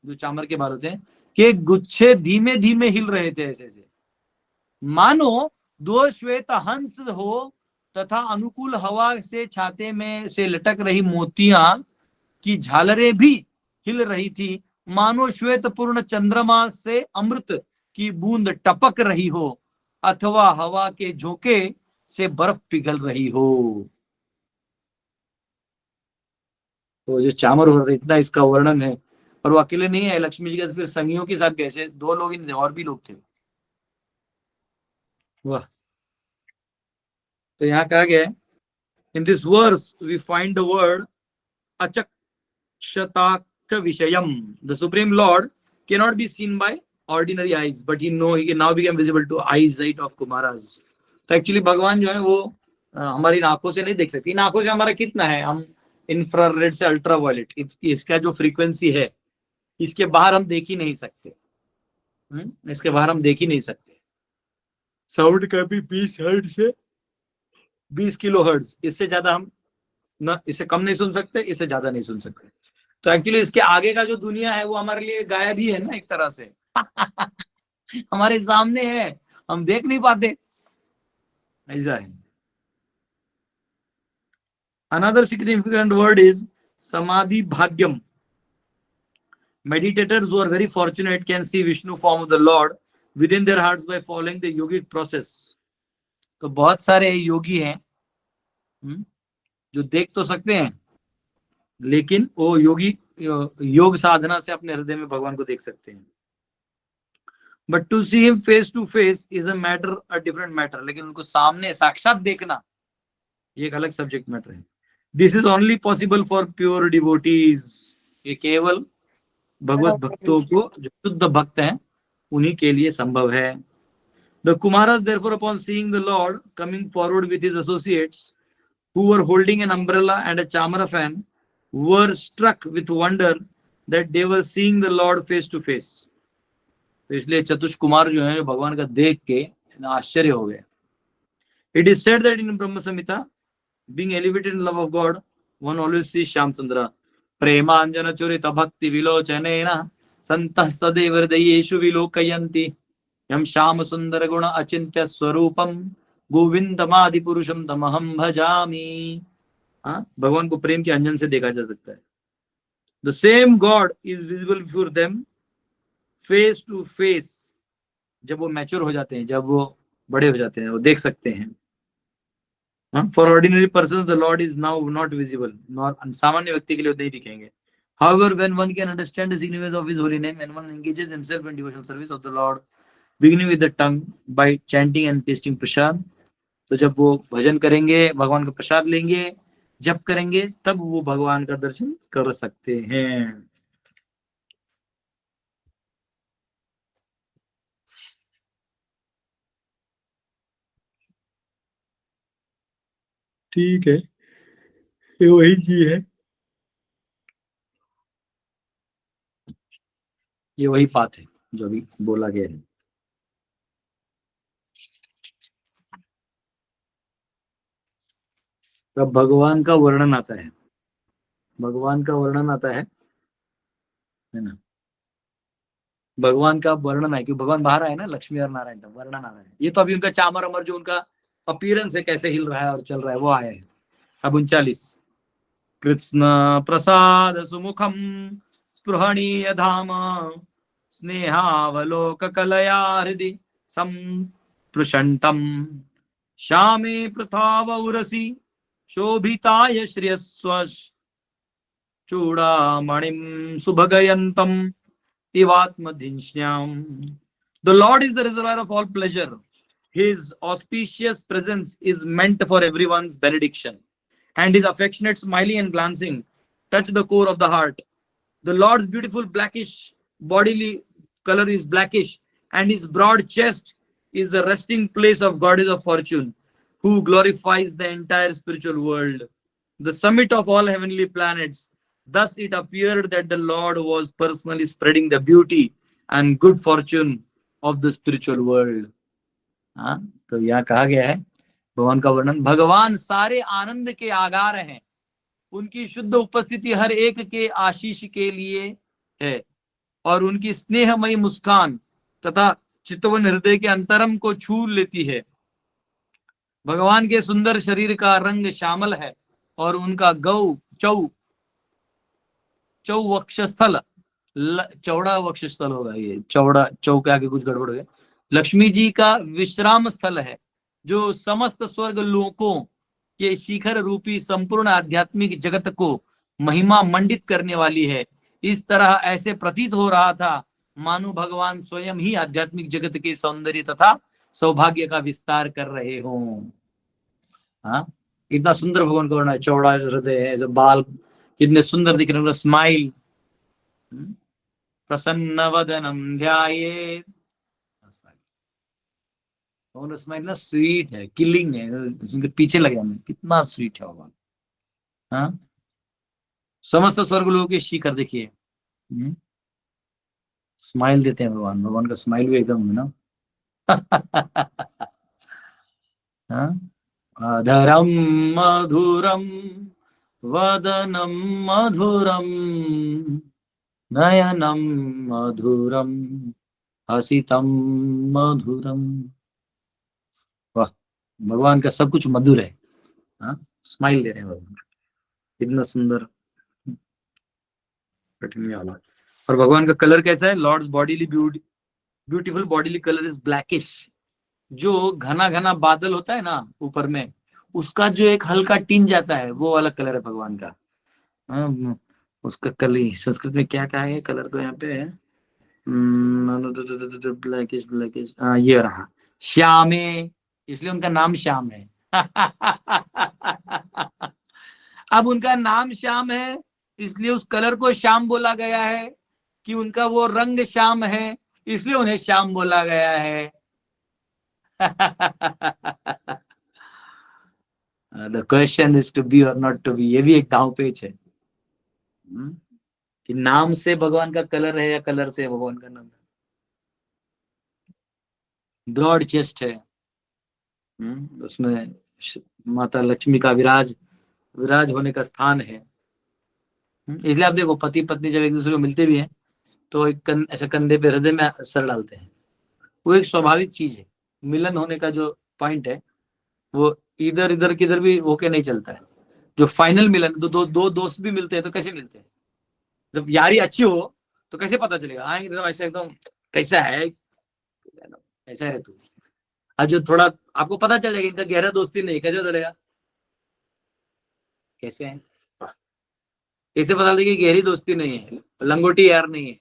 जो चामर के बाल होते हैं, के गुच्छे धीमे धीमे हिल रहे थे, ऐसे ऐसे मानो दो श्वेत हंस हो, तथा अनुकूल हवा से छाते में से लटक रही मोतियां की झालरें भी हिल रही थी, मानो श्वेत पूर्ण चंद्रमा से अमृत की बूंद टपक रही हो, अथवा हवा के झोंके से बर्फ पिघल रही हो। तो जो चामर हो रहा, इतना इसका वर्णन है। और वो अकेले नहीं है, लक्ष्मी जी के फिर संगियों के साथ कैसे 2 लोग ही नहीं थे, और भी लोग थे। वाह। तो यहाँ कहा गया है, in this verse we find the word अचक्षताक्ष विषयम। The supreme lord cannot be seen by ordinary eyes, but he now became visible to eyesight of Kumaras. तो एक्चुअली भगवान जो है वो हमारी आंखों से नहीं देख सकती। इन आंखों से हमारा कितना है, हम इंफ्रारेड से अल्ट्रावायलेट, इसका जो फ्रीक्वेंसी है, इसके बाहर हम देख ही नहीं सकते। इसके बाहर हम देख ही नहीं सकते। साउंड का भी 20 हर्ट्ज से 20 किलो हर्ट्ज, इससे ज्यादा हम ना, इससे कम नहीं सुन सकते, इससे ज्यादा नहीं सुन सकते। तो एक्चुअली इसके आगे का जो दुनिया है वो हमारे लिए गायब ही है ना, एक तरह से हमारे सामने है, हम देख नहीं पाते, ऐसा है। Another significant word is samadhi bhagyam. Meditators who are very fortunate can see Vishnu form of the Lord within their hearts by following the yogic process. तो बहुत सारे योगी हैं जो देख तो सकते हैं, लेकिन वो योग साधना से अपने हृदय में भगवान को देख सकते हैं। But to see him face to face is a different matter. लेकिन उनको सामने साक्षात देखना ये एक अलग सब्जेक्ट मैटर है। This is only possible for pure devotees. ये केवल भगवत भक्तों को, जो शुद्ध भक्त हैं, उन्हीं के लिए संभव है। The Kumaras therefore, upon seeing the Lord coming forward with his associates, who were holding an umbrella and a chamara fan, were struck with wonder that they were seeing the Lord face to face. तो इसलिए चतुष कुमार जो है भगवान का देख के आश्चर्य हो गया। It is said that in Brahma Samhita, being elevated in love of God, one always sees Shyamchandra प्रेमांजन चुरित भक्ति विलोचनेन संतः सदैव हृदयेषु विलोकयन्ति यम श्याम सुंदर गुण अचिंत्य स्वरूपम गोविंदमादि पुरुषम तमहम भजामि। हाँ, भगवान को प्रेम के अंजन से देखा जा सकता है। The same god is visible before them face to face. जब वो मैच्योर हो जाते हैं, जब वो बड़े हो जाते हैं, वो देख सकते हैं। For ordinary person the lord is now not visible, सामान्य व्यक्ति के लिए नहीं दिखेंगे। However, when one can understand the significance of his holy name and one engages himself in devotional service of the Lord, beginning with the tongue by chanting and tasting prasad, तो जब वो भजन करेंगे, भगवान का प्रसाद लेंगे, जप करेंगे, तब वो भगवान का दर्शन कर सकते हैं। ठीक है, ये वही चीज है, ये वही बात है जो अभी बोला गया है। तब भगवान का वर्णन आता है, भगवान का वर्णन आता है ना, भगवान का वर्णन है, क्योंकि भगवान बाहर आए ना, लक्ष्मी और नारायण का वर्णन आ रहा है। ये तो अभी उनका चामर अमर जो उनका अपीयरेंस है, कैसे हिल रहा है और चल रहा है, वो आया है। अब 39, कृष्ण प्रसाद सुमुखम स्पृहणीय धाम स्नेहावलोक कलया हृदि संप्रशंतम श्यामे पृथाव उरसी शोभिताय श्रियस्वश चूड़ामणिं सुभगयन्तम इवात्मधिंश्याम। The Lord is the reservoir of all pleasure. His auspicious presence is meant for everyone's benediction, and his affectionate smiling and glancing touch the core of the heart. The Lord's beautiful blackish bodily color is blackish, and his broad chest is the resting place of goddess of fortune, who glorifies the entire spiritual world, the summit of all heavenly planets. Thus it appeared that the Lord was personally spreading the beauty and good fortune of the spiritual world. हाँ, तो यहाँ कहा गया है भगवान का वर्णन, भगवान सारे आनंद के आगार हैं, उनकी शुद्ध उपस्थिति हर एक के आशीष के लिए है, और उनकी स्नेहमयी मुस्कान तथा चितवन हृदय के अंतरम को छू लेती है। भगवान के सुंदर शरीर का रंग श्यामल है, और उनका गौ चौ वक्षस्थल, चौड़ा वक्षस्थल होगा, ये चौड़ा चौ के आगे कुछ गड़बड़ हो गया, लक्ष्मी जी का विश्राम स्थल है, जो समस्त स्वर्ग लोकों के शिखर रूपी संपूर्ण आध्यात्मिक जगत को महिमा मंडित करने वाली है। इस तरह ऐसे प्रतीत हो रहा था मानो भगवान स्वयं ही आध्यात्मिक जगत के सौंदर्य तथा सौभाग्य का विस्तार कर रहे हों। हाँ, इतना सुंदर भगवान का वर्णन है, चौड़ा हृदय है, जो बाल कितने सुंदर दिख रहे हैं, स्माइल, प्रसन्न वदनम ध्यायेत्, और स्माइल ना स्वीट है, किलिंग है, उसके पीछे लग जाना, कितना स्वीट है भगवान। हाँ, समस्त स्वर्ग लोगों के शिखर देखिए, स्माइल देते हैं भगवान, भगवान का स्माइल भी एकदम है ना। हाँ, अधरम मधुरम वदनम मधुरम नयनम मधुरम हसितम मधुरम। वाह, भगवान का सब कुछ मधुर है। हाँ, स्माइल दे रहे हैं भगवान, कितना सुंदर वाला। और भगवान का कलर कैसा है, lord's bodily beautiful bodily colour is blackish. जो घना घना बादल होता है ना ऊपर में, उसका जो एक हल्का टिन जाता है, वो वाला कलर है भगवान का। उसका कलर संस्कृत में क्या कहा है कलर को, यहाँ पे है ब्लैकिश ब्लैकिश, ये रहा श्यामे, इसलिए उनका नाम श्याम है। अब उनका नाम श्याम है, इसलिए उस कलर को श्याम बोला गया है, कि उनका वो रंग श्याम है, इसलिए उन्हें श्याम बोला गया है। The question is to be or not to be, ये भी एक दांव पेच है, कि नाम से भगवान का कलर है या कलर से भगवान का नाम है। ब्रॉड चेस्ट है, उसमें माता लक्ष्मी का विराज होने का स्थान है। इसलिए आप देखो पति पत्नी जब एक दूसरे को मिलते भी हैं तो एक ऐसा कंधे पे हृदय में सर डालते हैं। वो एक स्वाभाविक चीज है। मिलन होने का जो पॉइंट है वो इधर इधर किधर भी होके नहीं चलता है। जो फाइनल मिलन दो दोस्त भी मिलते हैं तो कैसे मिलते हैं? जब यारी अच्छी हो तो कैसे पता चलेगा? हाँ एकदम ऐसे एकदम कैसा है, ऐसा है तू। आज जो थोड़ा आपको पता चलेगा इनका गहरा दोस्ती नहीं, कैसे चलेगा? कैसे है, कैसे पता चलेगा कि गहरी दोस्ती नहीं है, लंगोटी यार नहीं है।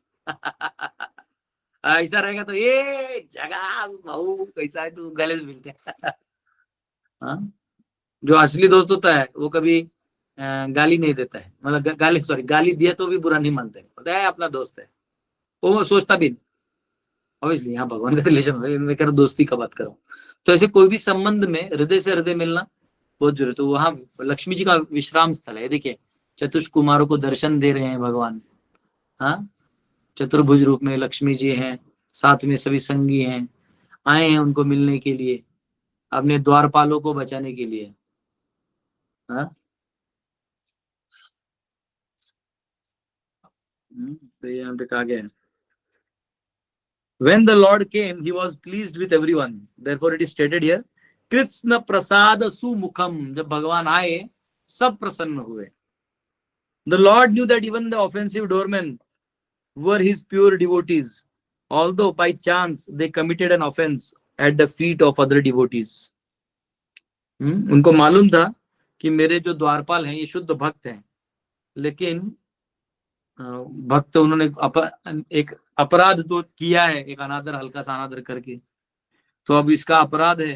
ऐसा रहेगा तो ये जगह भाऊ कैसा है तू, गले से मिलते हैं। हाँ? जो असली दोस्त होता है वो कभी गाली नहीं देता है, मतलब गाली दिया तो भी बुरा नहीं मानता है, पता है अपना दोस्त है, वो सोचता भी नहीं। ऑब्वियसली यहाँ भगवान का रिलेशन मैं कह रहा दोस्ती का बात कर रहा हूँ। तो ऐसे कोई भी संबंध में हृदय से हृदय मिलना बहुत जरूरी है। तो वहां लक्ष्मी जी का विश्राम स्थल है। देखिए चतुष कुमारों को दर्शन दे रहे हैं भगवान। हाँ, चतुर्भुज रूप में लक्ष्मी जी हैं, साथ में सभी संगी हैं, आए हैं उनको मिलने के लिए, अपने द्वारपालों को बचाने के लिए। हाँ, तो यहाँ पे कहा गया है when the Lord came he was pleased with everyone, therefore it is stated here Krishna Prasad सुमुखम। जब भगवान आए सब प्रसन्न हुए। The Lord knew that even the offensive doormen were his pure devotees, although by chance they committed an offense at the feet of other devotees. उनको मालूम था कि मेरे जो द्वारपाल हैं ये शुद्ध भक्त हैं, लेकिन भक्त उन्होंने एक अपराध तो किया है, एक अनादर, हल्का सा अनादर करके, तो अब इसका अपराध है।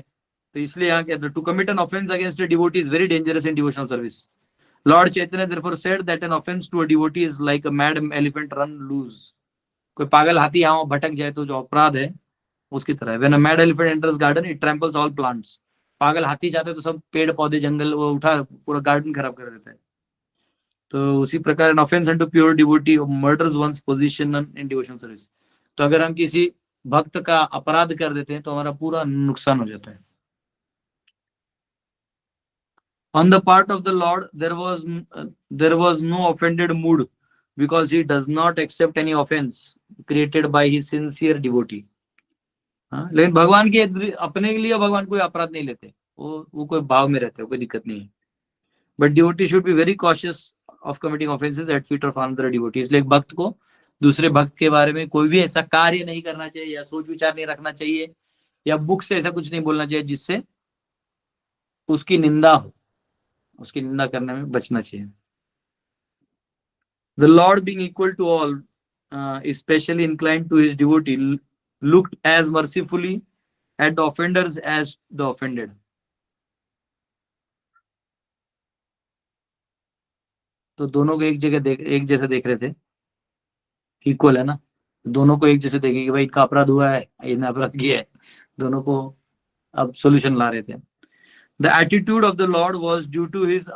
तो इसलिए यहाँ कहते हैं to commit an offence against a devotee is very dangerous in devotional service. Lord Chaitanya therefore said that an offense to a devotee is like a mad elephant run loose। कोई पागल हाथी यहाँ भटक जाए तो जो अपराध है उसकी तरह है। When a mad elephant enters garden it tramples all plants। पागल हाथी जाते हैं तो सब पेड़ पौधे जंगल वो उठा पूरा गार्डन खराब कर देता है। तो उसी प्रकार an offence unto pure devotee murders ones position in devotional service. तो अगर हम किसी भक्त का अपराध कर देते हैं तो हमारा पूरा नुकसान हो जाता है। On the part of the Lord there was no offended mood because he does not accept any offense created by his sincere devotee। हाँ, लेकिन भगवान के अपने के लिए भगवान कोई अपराध नहीं लेते, वो कोई भाव में रहते हैं, कोई दिक्कत नहीं है। But devotee should be very cautious of committing offences at feet of another devotee. इसलिए एक भक्त को दूसरे भक्त के बारे में कोई भी ऐसा कार्य नहीं करना चाहिए या सोच विचार नहीं रखना चाहिए या बुक से ऐसा कुछ नहीं बोलना चाहिए जिससे उसकी निंदा हो, उसकी निंदा करने में बचना चाहिए। The Lord being equal to all, especially inclined to his devotee, looked as mercifully at the offenders as the offended। तो दोनों को एक जैसे देख रहे थे, इक्वल है ना, दोनों को एक जैसे देखे कि भाई इनका अपराध हुआ है, इन्हें अपराध किया है, दोनों को अब सोल्यूशन ला रहे थे। The attitude of the Lord was due to his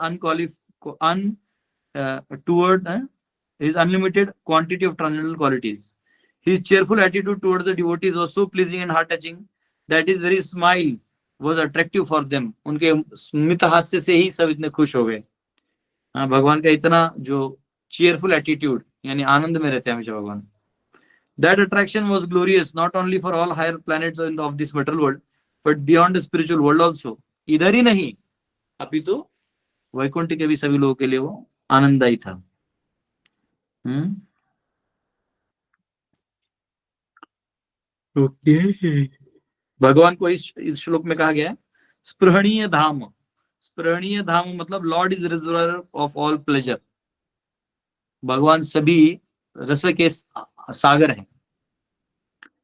his unlimited quantity of transcendental qualities। His cheerful attitude towards the devotees was so pleasing and heart-touching that his very smile was attractive for them। उनके स्मित हास्य से ही सब इतने खुश हो गए। हाँ, भगवान का इतना जो cheerful attitude यानी आनंद में रहते हैं हमेशा भगवान। That attraction was glorious not only for all higher planets of this material world but beyond the spiritual world also। इधर ही नहीं अपितु वैकुंठ के भी सभी लोगों के लिए वो आनंददायी था। ओके, भगवान को इस श्लोक में कहा गया है स्पृहणीय धाम। स्पृहणीय धाम मतलब Lord is reservoir of all pleasure. भगवान सभी रस के सागर हैं।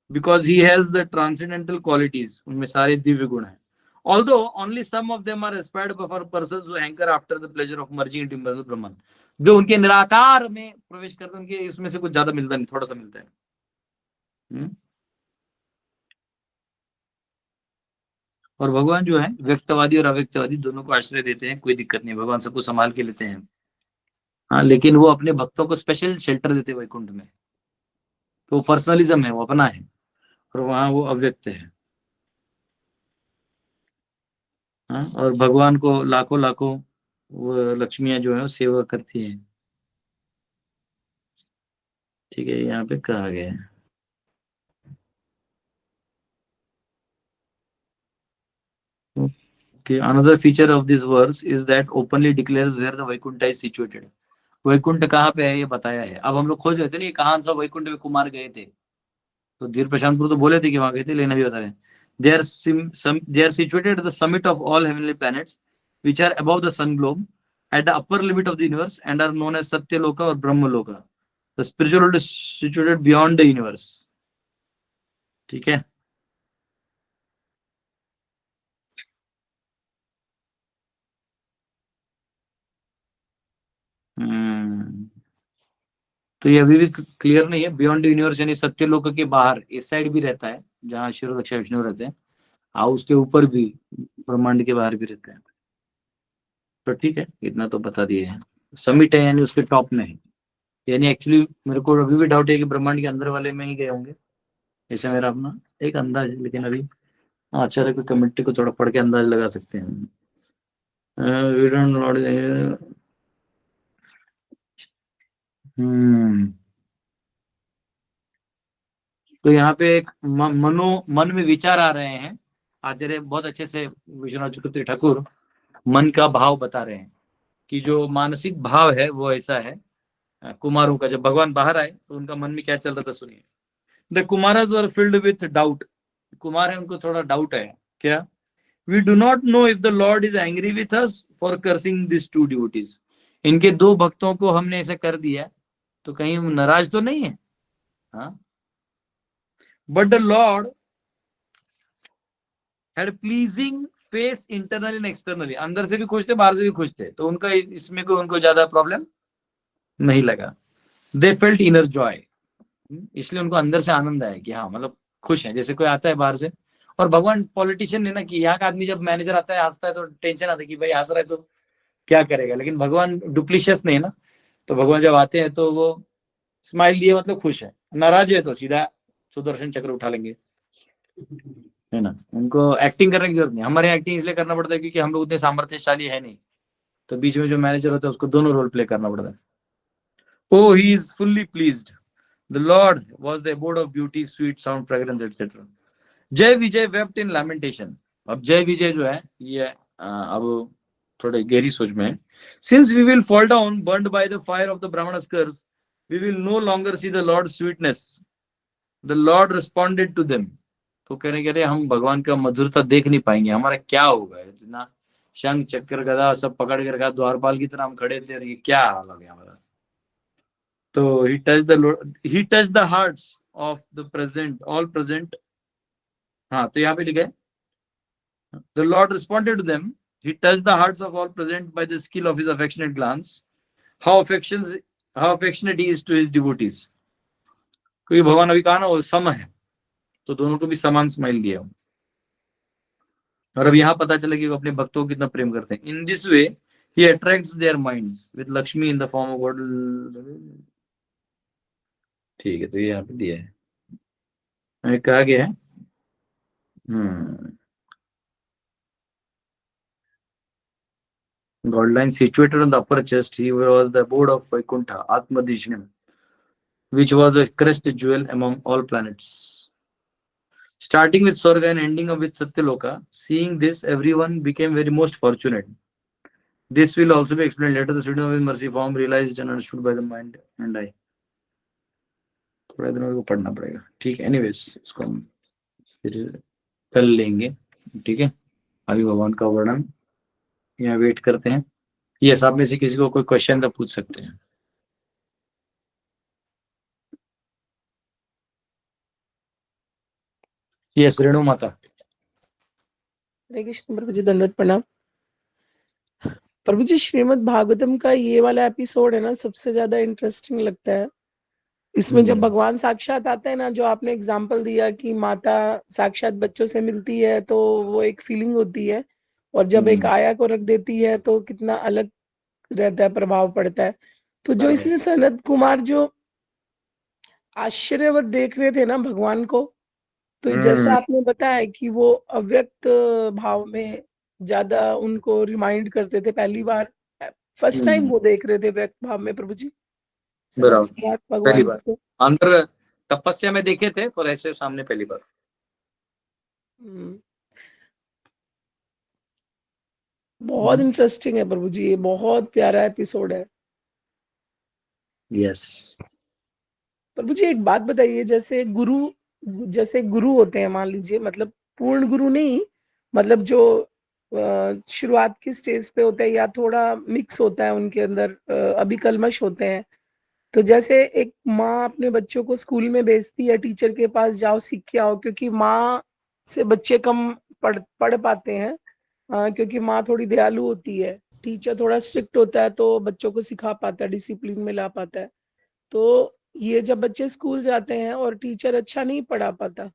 Because he has the transcendental qualities, उनमें सारे दिव्य गुण हैं। Although only some of them are aspired for persons who hanker after the pleasure of merging into immeasurable Brahman। जो उनके निराकार में प्रवेश करते हैं उनके इसमें से कुछ ज्यादा मिलता नहीं, थोड़ा सा मिलता है। और भगवान जो है व्यक्तवादी और अव्यक्तवादी दोनों को आश्रय देते हैं, कोई दिक्कत नहीं, भगवान सबको संभाल के लेते हैं। हाँ, लेकिन वो अपने भक्तों को स्पेशल शेल्टर देते हैं वैकुंठ में। तो वो पर्सनलिज्म है, वो अपना है, और वहां वो अव्यक्त है। हाँ, और भगवान को लाखों लाखों वो लक्ष्मियां जो है सेवा करती है। ठीक है, यहाँ पे कहा गया है कि another feature of this verse is that openly declares where the Vaikuntha is situated. Vaikuntha कहाँ पे है ये बताया है। अब हम लोग खोज रहे थे ना ये कहाँ सा वैकुंठ में कुमार गए थे, तो धीर प्रशांतपुर तो बोले थे कि वहां गए थे, लेकिन अभी बता रहे हैं they are situated at the summit of all heavenly planets which are above the sun globe at the upper limit of the universe and are known as Satyaloka or Brahmaloka. The spiritual world is situated beyond the universe. ठीक है। हम्म, तो ये अभी भी clear नहीं है। Beyond universe यानी सत्यलोक के बाहर इस साइड भी रहता है जहाँ शिव दक्षा विष्णु रहते हैं, और उसके ऊपर भी ब्रह्मांड के बाहर भी रहता है। तो ठीक है, इतना तो बता दिए हैं। समिट है यानी उसके टॉप में है, यानी एक्चुअली मेरे को अभी भी डाउट है कि ब्रह्मांड के अंदर वाले में ही गए होंगे, ऐसा मेरा अपना एक अंदाज है। लेकिन अभी आचार्य की कमेटी को थोड़ा पढ़ के अंदाज लगा सकते हैं। We don't know- हम्म, तो यहाँ पे एक मन में विचार आ रहे हैं। आचार्य बहुत अच्छे से विश्वनाथ चक्रवर्ती ठाकुर मन का भाव बता रहे हैं कि जो मानसिक भाव है वो ऐसा है। कुमारों का जब भगवान बाहर आए तो उनका मन में क्या चल रहा था सुनिए। The Kumaras were filled with doubt. Kumar है उनको थोड़ा डाउट है क्या। We do not know if the lord is angry with us for cursing this two duties. इनके दो भक्तों को हमने ऐसा कर दिया तो कहीं हम नाराज तो नहीं है। हाँ, but the Lord had pleasing face internally and externally. अंदर से भी खुश थे बाहर से भी खुश थे, तो उनका इसमें कोई उनको ज्यादा प्रॉब्लम नहीं लगा। They felt inner Joy. इसलिए उनको अंदर से आनंद आया कि हाँ मतलब खुश है। जैसे कोई आता है बाहर से, और भगवान पॉलिटिशियन है ना कि यहाँ का आदमी जब मैनेजर आता है हंसता है तो टेंशन आता है कि भाई हंस रहा है तो क्या करेगा, लेकिन भगवान डुप्लीशियस नहीं है ना। तो भगवान जब आते हैं तो वो स्माइल दिए मतलब खुश है, नाराज है तो सीधा सुदर्शन चक्र उठा लेंगे, है ना। उनको एक्टिंग करने की जरूरत नहीं। हमारे एक्टिंग इसलिए करना पड़ता है क्योंकि हम लोग उतने सामर्थ्यशाली है नहीं, तो बीच में जो मैनेजर होता है उसको दोनों रोल प्ले करना पड़ता है। O he is fully pleased, the lord was the abode of beauty sweet sound fragrance etcetera. Jay Vijay wept इन लैमेंटेशन। अब जय विजय जो है ये अब थोड़े गहरी सोच में है। Since we will fall down burned by the fire of the Brahmanas curse we will no longer see the lord sweetness. The lord responded to them. तो कह रहे हम भगवान का मधुरता देख नहीं पाएंगे, हमारा क्या होगा। इतना शंख चक्कर गदा सब पकड़ के रखा, द्वारपाल की तरह हम खड़े थे और ये क्या हाल हो गया हमारा। तो he touched the hearts of the present all present। हाँ, तो यहाँ पे लिखा है the Lord responded to them, he touched the hearts of all present by the skill of his affectionate glance। how affections how affectionate he is to his devotees। क्योंकि भगवान अभी कहा ना वो सम है, तो दोनों को भी समान स्माइल दिया। और अब यहाँ पता चला कि वो अपने भक्तों को कितना प्रेम करते हैं। In this way he attracts their minds with Lakshmi in the form of God। ठीक है, तो ये यहाँ पे दिया है, कहा गया है। Godline situated on the upper chest, he was the abode of Vaikuntha, Atmadishnim, which was a crest jewel among all planets. Starting with Swarga and ending up with Satyaloka, seeing this, everyone became very most fortunate. This will also be explained later. The student of his mercy form realized and understood by the mind and eye। थोड़ा दिनों को पढ़ना पड़ेगा, ठीक है। Anyways इसको हम फिर कल लेंगे, ठीक है। अभी भगवान का वर्णन यहाँ वेट करते हैं। ये सब में से किसी को कोई क्वेश्चन तो पूछ सकते हैं। यस, रेणु माता। हरे कृष्ण प्रभु जी, दंडवत प्रणाम। प्रभु जी, श्रीमद् भागवतम का ये वाला एपिसोड है ना सबसे ज्यादा इंटरेस्टिंग लगता है। इसमें जब भगवान साक्षात आते हैं ना, जो आपने एग्जाम्पल दिया कि माता साक्षात बच्चों से मिलती है तो वो एक फीलिंग होती है, और जब एक आया को रख देती है तो कितना अलग रहता है, प्रभाव पड़ता है। तो जो इसमें सनत कुमार जो आश्चर्यवत देख रहे थे ना भगवान को, तो जैसा आपने बताया कि वो अव्यक्त भाव में ज्यादा उनको रिमाइंड करते थे। पहली बार फर्स्ट टाइम वो देख रहे थे व्यक्त भाव में प्रभु जी, बराबर, साक्षात पहली भगवान बार को। अंदर तपस्या में देखे थे पर ऐसे सामने पहली बार। बहुत इंटरेस्टिंग है प्रभु जी, ये बहुत प्यारा एपिसोड है। यस प्रभु जी एक बात बताइए, जैसे गुरु होते हैं, मान लीजिए, मतलब पूर्ण गुरु नहीं, मतलब जो शुरुआत की स्टेज पे होता है या थोड़ा मिक्स होता है उनके अंदर, अभी कलमश होते हैं। तो जैसे एक माँ अपने बच्चों को स्कूल में भेजती है, टीचर के पास जाओ सीख के आओ, क्योंकि माँ से बच्चे कम पढ़ पाते हैं, क्योंकि माँ थोड़ी दयालु होती है, टीचर थोड़ा स्ट्रिक्ट होता है, तो बच्चों को सिखा पाता है, डिसिप्लिन में ला पाता है। तो ये जब बच्चे स्कूल जाते हैं और टीचर अच्छा नहीं पढ़ा पाता,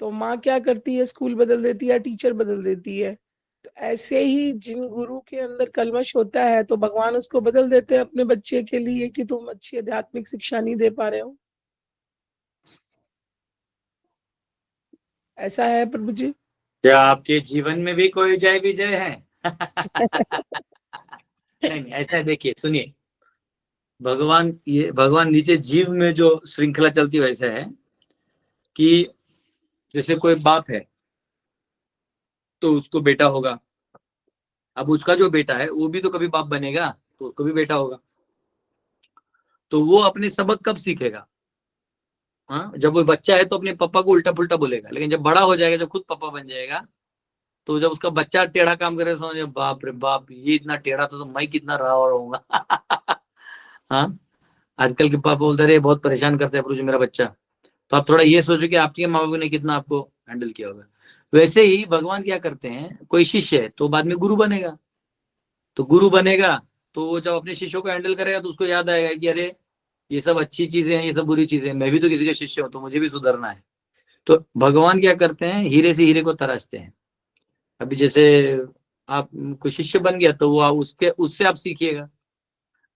तो माँ क्या करती है, स्कूल बदल देती है या टीचर बदल देती है। तो ऐसे ही जिन गुरु के अंदर कलमश होता है, तो भगवान उसको बदल देते हैं अपने बच्चे के लिए कि तुम अच्छी आध्यात्मिक शिक्षा नहीं दे पा रहे हो। ऐसा है प्रभु जी? क्या आपके जीवन में भी कोई जय विजय है? नहीं, ऐसा है, देखिए सुनिए, भगवान नीचे जीव में जो श्रृंखला चलती है वैसा है कि जैसे कोई बाप है तो उसको बेटा होगा, अब उसका जो बेटा है वो भी तो कभी बाप बनेगा, तो उसको भी बेटा होगा। तो वो अपने सबक कब सीखेगा? हाँ, जब वो बच्चा है तो अपने पापा को उल्टा पुल्टा बोलेगा, लेकिन जब बड़ा हो जाएगा, जब खुद पापा बन जाएगा, तो जब उसका बच्चा टेढ़ा काम करे, समझे बाप रे बाप, ये इतना टेढ़ा था तो मैं कितना रहा रहूंगा। हाँ, आजकल के पापा बोलते रहे बहुत परेशान करते हैं प्रभु जी मेरा बच्चा। तो आप थोड़ा ये सोचो कि आपके माँ बाप ने कितना आपको हैंडल किया होगा। वैसे ही भगवान क्या करते हैं, कोई शिष्य है तो बाद में गुरु बनेगा, तो गुरु बनेगा तो वो जब अपने शिष्यों को हैंडल करेगा तो उसको याद आएगा कि अरे ये सब अच्छी चीजें हैं, ये सब बुरी चीजें हैं, मैं भी तो किसी का शिष्य हूं, तो मुझे भी सुधरना है। तो भगवान क्या करते हैं, हीरे से हीरे को तराशते हैं। अभी जैसे आप कोई शिष्य बन गया तो वो उससे आप सीखिएगा,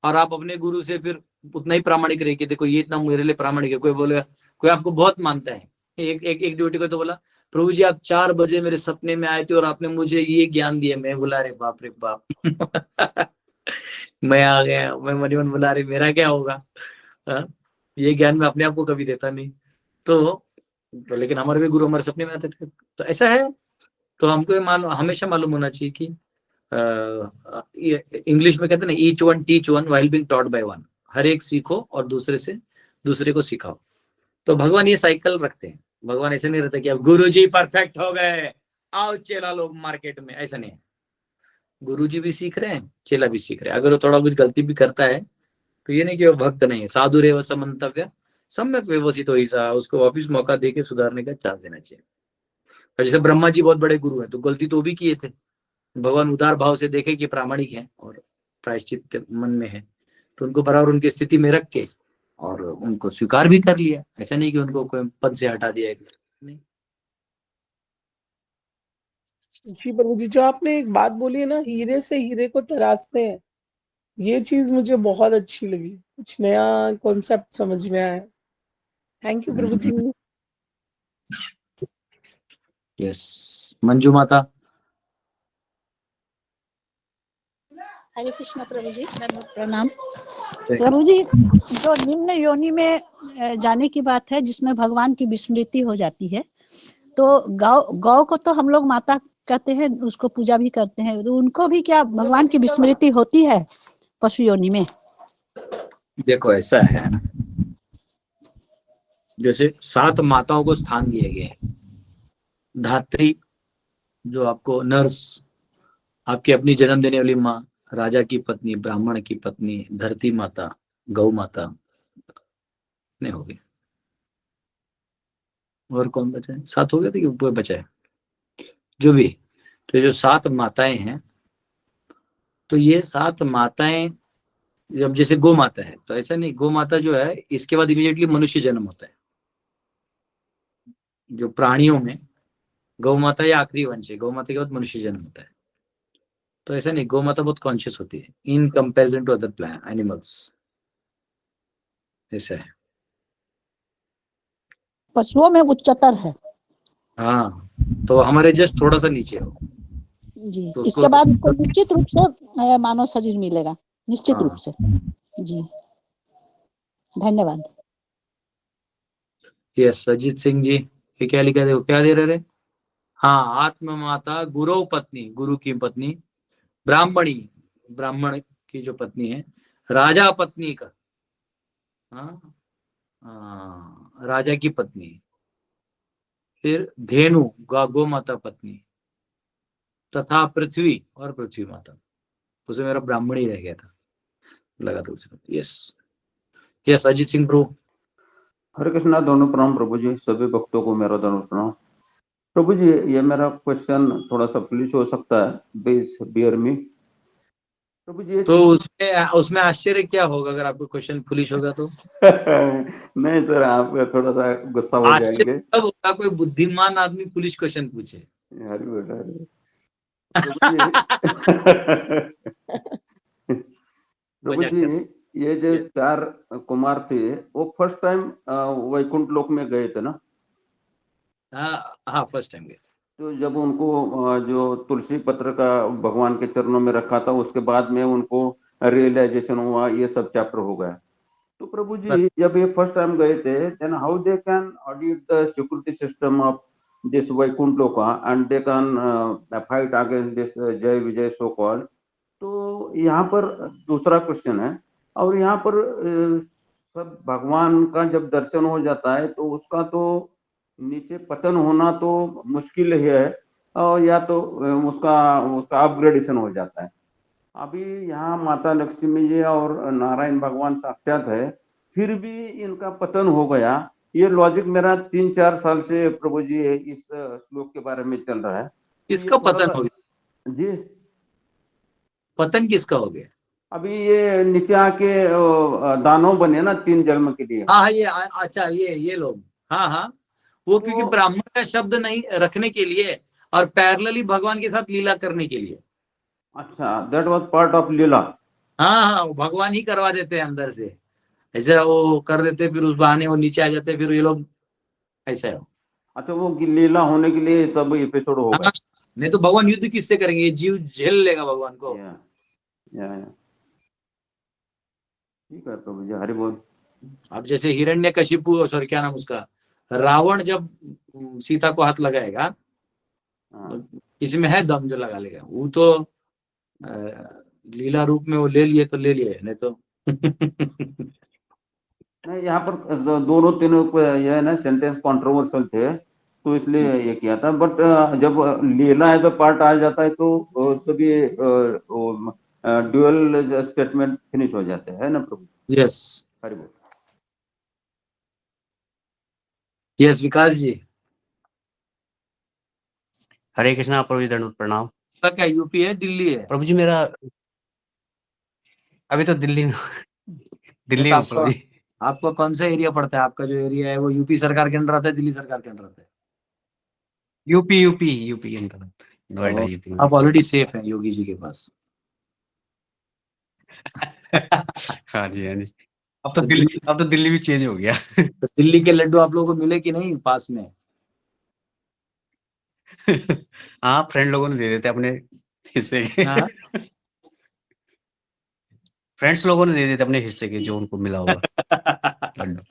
और आप अपने गुरु से फिर उतना ही प्रामाणिक रहिए कि देखो ये इतना मेरे लिए प्रामाणिक है। कोई बोलेगा, कोई आपको बहुत मानता है, एक ड्यूटी को तो बोला, प्रभु जी आप 4 बजे मेरे सपने में आए थे और आपने मुझे ये ज्ञान दिया। मैं बोला अरे बाप रे बाप। मैं आ गया, मैं मन ही मन बोला अरे मेरा क्या होगा। हाँ? ये ज्ञान मैं अपने आप को कभी देता नहीं। तो लेकिन हमारे भी गुरु हमारे सपने में आते थे, तो ऐसा है। तो हमको ये हमेशा मालूम होना चाहिए कि इंग्लिश में कहते हैं ना, each one teach one while being taught by one. हर एक सीखो और दूसरे को सिखाओ। तो भगवान ये साइकिल रखते हैं। भगवान ऐसे नहीं रहता कि अब गुरुजी परफेक्ट हो गए, आओ चेला लोग मार्केट में, ऐसा नहीं है। गुरुजी भी सीख रहे हैं, चेला भी सीख रहे हैं। अगर वो थोड़ा कुछ गलती भी करता है तो ये नहीं कि वो भक्त नहीं है, साधु रेव समंतव्य सम्यक व्यवस्थित हो, सा उसको वापिस मौका देके सुधारने का चांस देना चाहिए। और जैसे ब्रह्मा जी बहुत बड़े गुरु हैं, तो गलती तो भी किए थे, भगवान उदार भाव से देखे कि प्रामाणिक है और प्रायश्चित मन में है, तो उनको बराबर उनकी स्थिति में रख के और उनको स्वीकार भी कर लिया। ऐसा नहीं कि उनको कोई पद से हटा दिया नहीं। जी प्रभु जी, जो आपने एक बात बोली है ना, हीरे से हीरे को तराशते हैं, ये चीज मुझे बहुत अच्छी लगी, कुछ नया कॉन्सेप्ट समझ में आया। Thank you Prabhu ji. Yes, Manju Mata. Hare Krishna प्रभु जी, प्रणाम प्रभु जी। जो निम्न योनि में जाने की बात है, जिसमें भगवान की विस्मृति हो जाती है, तो गौ को तो हम लोग माता कहते हैं, उसको पूजा भी करते हैं, तो उनको भी क्या भगवान की विस्मृति होती है पशु योनि में? देखो ऐसा है, जैसे 7 माताओं को स्थान दिए गए हैं। धात्री जो आपको नर्स, आपकी अपनी जन्म देने वाली माँ, राजा की पत्नी, ब्राह्मण की पत्नी, धरती माता, गौ माता नहीं हो गए। और कौन बचा है? 7 हो गए थे कि ऊपर बचा है? जो भी, तो जो 7 माताएं हैं, तो ये 7 माताएं जब जैसे गौ माता है, तो ऐसा नहीं, गौ माता जो है इसके बाद इमीडिएटली मनुष्य जन्म होता है। जो प्राणियों में गौ माता या आखिरी वंश है, गौ माता के बाद मनुष्य जन्म होता है। तो ऐसा नहीं, गौ माता बहुत कॉन्शियस होती है in comparison to other plant animals, ऐसा है। पशुओं में उच्चतर है। हाँ, तो हमारे जस्ट थोड़ा सा नीचे हो। जी, तो इसके उसको बाद उसको निश्चित रूप से मानव शरीर मिलेगा, निश्चित हाँ। रूप से। जी, धन्यवाद। यस, अजीत सिंह जी, ये क्या लिखा थे, क्या दे रहे? हाँ, आत्म माता गुरु पत्नी, गुरु की पत्नी, ब्राह्मणी, ब्राह्मण की जो पत्नी है, राजा पत्नी का, हाँ, राजा की पत्नी, फिर धेनु, गौ माता पत्नी, तथा पृथ्वी और पृथ्वी माता। उसमें मेरा ब्राह्मणी रह गया था, लगा था उसमें। यस यस, अजीत सिंह प्रो। हरे कृष्णा, दोनों प्रणाम प्रभु जी, सभी भक्तों को मेरा दोनों प्रणाम। प्रभु जी, ये मेरा क्वेश्चन थोड़ा सा पुलिस हो सकता है, प्लीज बियर मी। प्रभु जी तो उसमें आश्चर्य क्या होगा अगर आपको क्वेश्चन फुलिश होगा तो? नहीं सर, आप थोड़ा सा गुस्सा हो आश्चर्य जाएंगे। तब होगा कोई बुद्धिमान आदमी पुलिस क्वेश्चन पूछे। हरि बोल, हरि बोल। प्रभु जी प्रभु मजाक जी, कर। ये जो 4 कुमार थे, वो फर्स्ट टाइम वैकुंठ लोक में गए थे ना? हाँ, फर्स्ट टाइम गए। तो जब उनको जो तुलसी पत्र का भगवान के चरणों में रखा था, उसके बाद में उनको रियलाइजेशन हुआ, ये सब चैप्टर हो गया। तो प्रभु जी, जब ये फर्स्ट टाइम गए थे, then how they can audit the security system of this Vaikuntha loka and they can fight against this Jay Vijay so called. तो यहाँ पर दूसरा क्वेश्चन है, और यहाँ पर सब भगवान का जब दर्शन हो जाता है तो उसका तो नीचे पतन होना तो मुश्किल ही है, और या तो उसका उसका अपग्रेडेशन हो जाता है। अभी यहाँ माता लक्ष्मी जी और नारायण भगवान साक्षात है, फिर भी इनका पतन हो गया। ये लॉजिक मेरा 3-4 साल से प्रभु जी इस श्लोक के बारे में चल रहा है। तो ये किसका थोड़ा पतन सा हो गया? जी, पतन किसका हो गया? अभी ये नीचे आके दानव बने ना 3 जन्म के लिए। हाँ, ये अच्छा, ये लोग, हाँ हाँ, वो क्योंकि तो ब्राह्मण का शब्द नहीं रखने के लिए और पैरेलली भगवान के साथ लीला करने के लिए। अच्छा, दैट वाज पार्ट ऑफ लीला। हाँ हाँ, वो भगवान ही करवा देते हैं अंदर से, ऐसे वो कर देते, फिर उस बहाने वो नीचे आ जाते, फिर ये लोग ऐसा है। अच्छा, वो लीला होने के लिए सब एपिसोड हो गए। हाँ, नहीं तो भगवान युद्ध किससे करेंगे? ये जीव झेल लेगा भगवान को। या ठीक है प्रभु जी, हरि बोल। अब जैसे हिरण्यकशिपु, सॉरी क्या नाम उसका, रावण जब सीता को हाथ लगाएगा, इसमें है दम जो लगा लेगा, वो तो लीला रूप में वो ले लिए तो ले लिए, नहीं तो नहीं, यहाँ पर दोनों तीनों ये है ना, सेंटेंस कंट्रोवर्शियल थे, तो इसलिए ये किया था। बट जब लीला एज अ पार्ट आ जाता है तो सभी ड्यूअल स्टेटमेंट फिनिश हो जाते हैं ना प्रभु। यस हरि बोल। यस, विकास जी। हरे कृष्णा प्रभु जी, दंडवत प्रणाम। तो क्या यूपी है दिल्ली है? प्रभु जी, मेरा अभी तो दिल्ली में दिल्ली में प्रभु जी। आपको कौन सा एरिया पड़ता है? आपका जो एरिया है वो यूपी सरकार के अंदर आता है, दिल्ली सरकार के अंदर आता है? यूपी के अंदर, नोएडा यूपी में। आप ऑलरेडी सेफ हैं योगी जी के पास। हाँ जी, हाँ जी। अब तो दिल्ली भी चेंज हो गया। तो दिल्ली के लड्डू आप लोगों को मिले कि नहीं पास में? हाँ, फ्रेंड लोगों ने दे देते अपने हिस्से के। हाँ? फ्रेंड्स लोगों ने दे देते अपने हिस्से के, जो उनको मिला होगा लड्डू।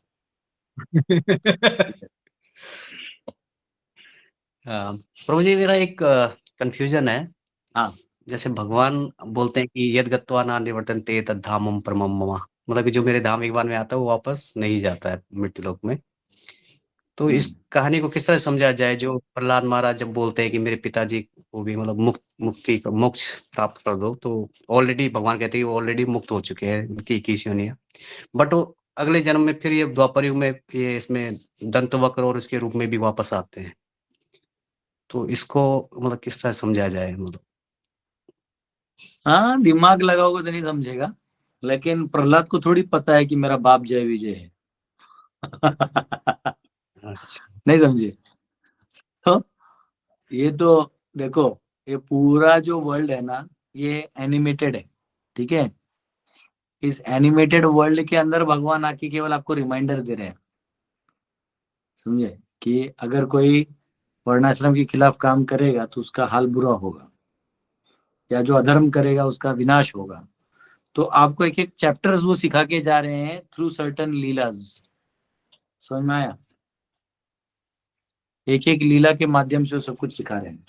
प्रभु जी, मेरा एक कंफ्यूजन है। हाँ। जैसे भगवान बोलते हैं कि यद गत्वा न निवर्तन्ते तद धामम परमम मम, मतलब कि जो मेरे धाम एक बार में आता है वो वापस नहीं जाता है मृत्यु लोक में। तो इस कहानी को किस तरह समझा जाए, जो प्रहलाद महाराज जब बोलते हैं कि मेरे पिताजी को भी मतलब मोक्ष प्राप्त कर दो, तो ऑलरेडी भगवान कहते हैं वो ऑलरेडी मुक्त हो चुके हैं, उनकी 21 योनियां, बट वो अगले जन्म में फिर ये द्वापर युग में ये इसमें दंतवक्र और इसके रूप में भी वापस आते हैं। तो इसको मतलब किस तरह समझा जाए? मतलब हाँ, दिमाग लगाओगे तो नहीं समझेगा, लेकिन प्रहलाद को थोड़ी पता है कि मेरा बाप जय विजय है। अच्छा, नहीं समझे? तो ये तो देखो, ये पूरा जो वर्ल्ड है ना, ये एनिमेटेड है, ठीक है? इस एनिमेटेड वर्ल्ड के अंदर भगवान आके केवल आपको रिमाइंडर दे रहे हैं, समझे, कि अगर कोई वर्णाश्रम के खिलाफ काम करेगा तो उसका हाल बुरा होगा। या जो अधर्म करेगा उसका विनाश होगा। तो आपको एक एक चैप्टर्स वो सिखा के जा रहे हैं थ्रू सर्टन लीलाज। समझ में आया? एक एक लीला के माध्यम से वो सब कुछ सिखा रहे हैं।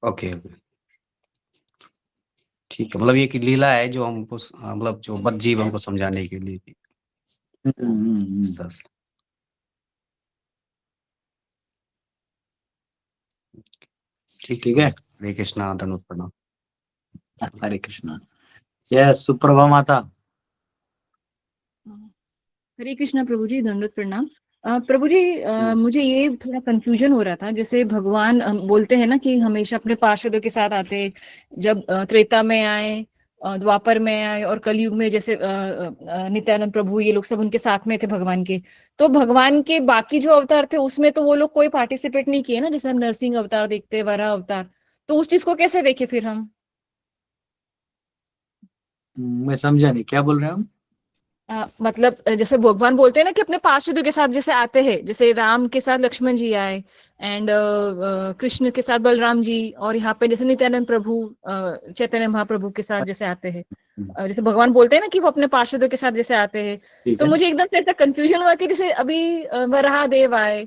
ओके ओके, ठीक है। मतलब ये एक लीला है जो हमको मतलब जो बद्ध जीव हमको समझाने के लिए थी इस तरह से। ठीक ठीक है। हरे कृष्णा, धन्यवाद, प्रणाम। हरे कृष्णा। यस, सुप्रभा माता। हरे कृष्णा प्रभु जी, दंडवत प्रणाम। प्रभु जी, Yes. मुझे ये थोड़ा कंफ्यूजन हो रहा था। जैसे भगवान बोलते हैं ना कि हमेशा अपने पार्षदों के साथ आते, जब त्रेता में आए, द्वापर में आए और कलयुग में जैसे नित्यानंद प्रभु ये लोग सब उनके साथ में थे भगवान के। तो भगवान के बाकी जो अवतार थे उसमें तो वो लोग कोई पार्टिसिपेट नहीं किए ना, जैसे हम नरसिंह अवतार देखते हैं, वराह अवतार। तो उस चीज को कैसे देखे फिर हम? मैं समझा नहीं, क्या बोल रहे हैं हम? मतलब जैसे भगवान बोलते हैं ना कि अपने पार्षदों के साथ जैसे आते हैं, जैसे राम के साथ लक्ष्मण जी आए, एंड कृष्ण के साथ बलराम जी, और यहाँ पे जैसे नित्यानंद प्रभु चैतन्य महाप्रभु के साथ जैसे आते हैं। जैसे भगवान बोलते हैं ना कि वो अपने पार्षदों के साथ जैसे आते हैं। ठीक तो है। मुझे एकदम से ऐसा कंफ्यूजन हुआ कि जैसे अभी वराह देव आए,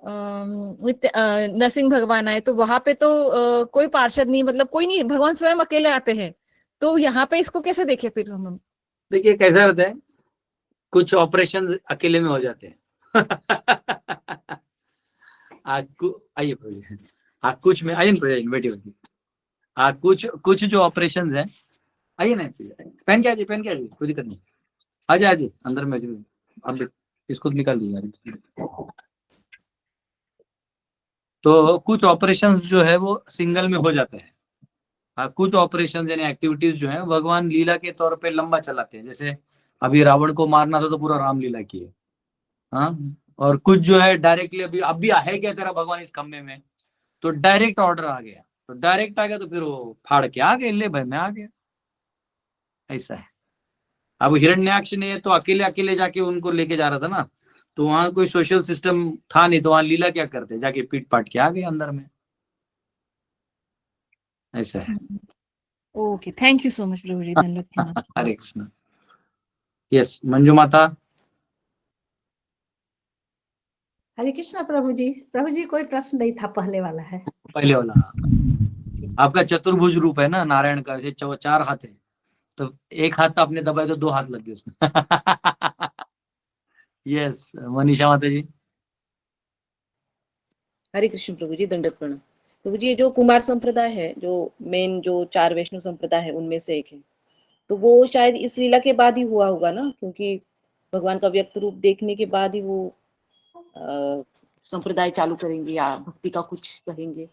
नरसिंह भगवान आए, तो वहां पे तो कोई पार्षद नहीं, मतलब कोई नहीं, भगवान स्वयं अकेले आते हैं। तो यहाँ पे इसको कैसे देखे फिर हम? देखिए कैसा रहता है, कुछ ऑपरेशंस अकेले में हो जाते हैं। आइए बोलिए। कुछ में आइए बैठिए। कुछ कुछ जो ऑपरेशंस हैं, आइए ना, पहन के आइए, कोई दिक्कत नहीं। आइए अंदर में अब इसको निकाल दीजिए। तो कुछ ऑपरेशंस जो है वो सिंगल में हो जाते हैं। कुछ ऑपरेशन यानी एक्टिविटीज जो है भगवान लीला के तौर पे लंबा चलाते हैं। जैसे अभी रावण को मारना था तो पूरा रामलीला की है। हाँ, और कुछ जो है डायरेक्टली अभी है क्या तेरा भगवान इस खम्भे में, तो डायरेक्ट ऑर्डर आ गया, तो फिर वो फाड़ के आ गए, ले भाई मैं आ गया। ऐसा है। अब हिरण्याक्ष ने तो अकेले अकेले जाके उनको लेके जा रहा था ना, तो वहां कोई सोशल सिस्टम था नहीं, तो वहां लीला क्या करते, जाके पीट पाट के आ गए अंदर में। ऐसा है। Okay, thank you so much प्रभु जी, धन्यवाद प्रणाम। हरे कृष्ण। यस, मंजू माता। हरे कृष्णा प्रभु जी। प्रभु जी, कोई प्रश्न नहीं था, पहले वाला है। पहले वाला, आपका चतुर्भुज रूप है ना नारायण का, ऐसे 4 हाथ है, तो एक हाथ आपने दबाए तो 2 हाथ लग गए उसमें। यस, मनीषा माता जी। हरे कृष्ण प्रभु जी, दंडवत प्रणाम। प्रभु जी, ये जो कुमार संप्रदाय है, जो मेन जो 4 वैष्णव संप्रदाय है उनमें से एक है, तो वो शायद इस लीला के बाद ही हुआ होगा ना, क्योंकि भगवान का व्यक्त रूप देखने के बाद ही वो संप्रदाय चालू करेंगे या भक्ति का कुछ कहेंगे।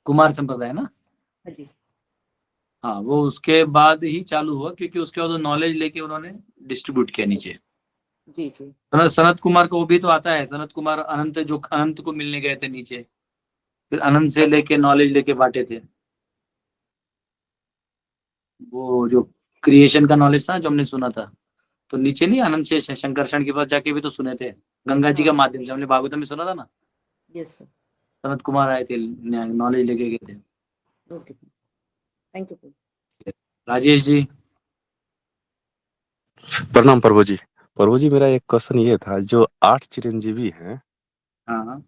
कुमार संप्रदाय ना? हाँ जी। हाँ, वो उसके बाद ही चालू हुआ, क्योंकि उसके बाद नॉलेज लेके उन्होंने डिस्ट्रीब्यूट किया नीचे। जी जी। सनत कुमार को वो भी तो आता है, सनत कुमार अनंत, जो अनंत को मिलने गए थे नीचे, फिर अनंत से लेके नॉलेज लेके बांटे थे। वो जो क्रिएशन का नॉलेज था जो हमने सुना था, तो नीचे नहीं, अनंत से शंकरषण के पास जाके भी तो सुने थे, गंगा जी का माध्यम से हमने भागवतम में सुना था ना। Yes sir. सनत कुमार आए थे, नॉलेज लेके गए थे। Okay, thank you. Rajesh ji. प्रणाम प्रभु जी। प्रभु जी, मेरा एक क्वेश्चन ये था, जो 8 चिरंजीवी हैं, हाँ,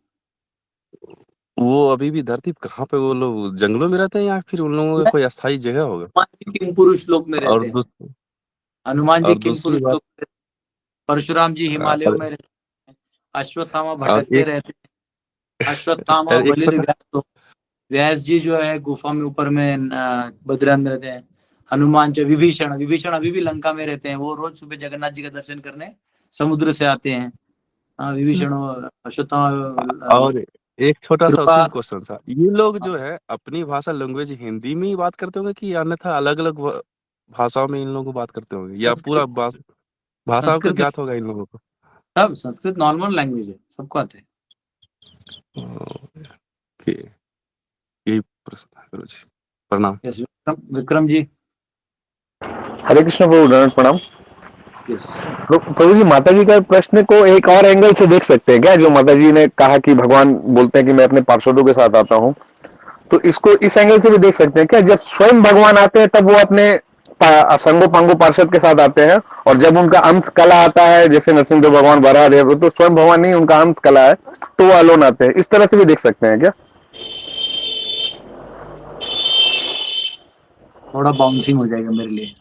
वो अभी भी धरती पे कहाँ पे, वो लोग जंगलों में रहते हैं या फिर उन लोगों का कोई अस्थायी जगह होगा? हनुमान जी किम पुरुष लोक में और रहते हैं। हनुमान जी किम दूसरी पुरुष बात, लोक में, परशुराम जी हिमालयों में रहते हैं, अश्वत्थामा भटकते रहते हैं। अश्वत्थामा एक बलि छोटा व्यास जी जो है गुफा में ऊपर में बद्रन रहते हैं। हनुमान जी, विभीषण अभी भी लंका में रहते हैं, वो रोज सुबह जगन्नाथ जी का दर्शन करने समुद्र से आते हैं। विभीषण और अश्वत्थामा। और एक छोटा सा कृपा, सिंपल क्वेश्चन था, ये लोग जो है अपनी भाषा लैंग्वेज हिंदी में ही बात करते होंगे कि अन्यथा अलग अलग भाषाओं में इन लोगों को बात करते होंगे, या पूरा भाषाओं का संस्कृत ज्ञात होगा इन लोगों को? सब संस्कृत नॉर्मल लैंग्वेज है, सबको आते हैं। ठीक, यही प्रश्न है गुरु जी। प्रणाम। विक्रम जी। हरे कृष्ण प्रभु, दंडवत प्रणाम। यस प्रभु जी, माता जी का प्रश्न को एक और एंगल से देख सकते हैं क्या? जो माता जी ने कहा कि भगवान बोलते हैं कि मैं अपने पार्षदों के साथ आता हूँ, तो इसको इस एंगल से भी देख सकते हैं क्या? जब स्वयं भगवान आते हैं तब वो अपने संगो पांगो पार्षद के साथ आते हैं, और जब उनका अंश कला आता है, जैसे नरसिंह देव भगवान वराह देव, तो स्वयं भगवान नहीं, उनका अंश कला है, तो वो अलोन आते हैं। इस तरह से भी देख सकते हैं क्या? थोड़ा बाउंसिंग हो जाएगा मेरे लिए,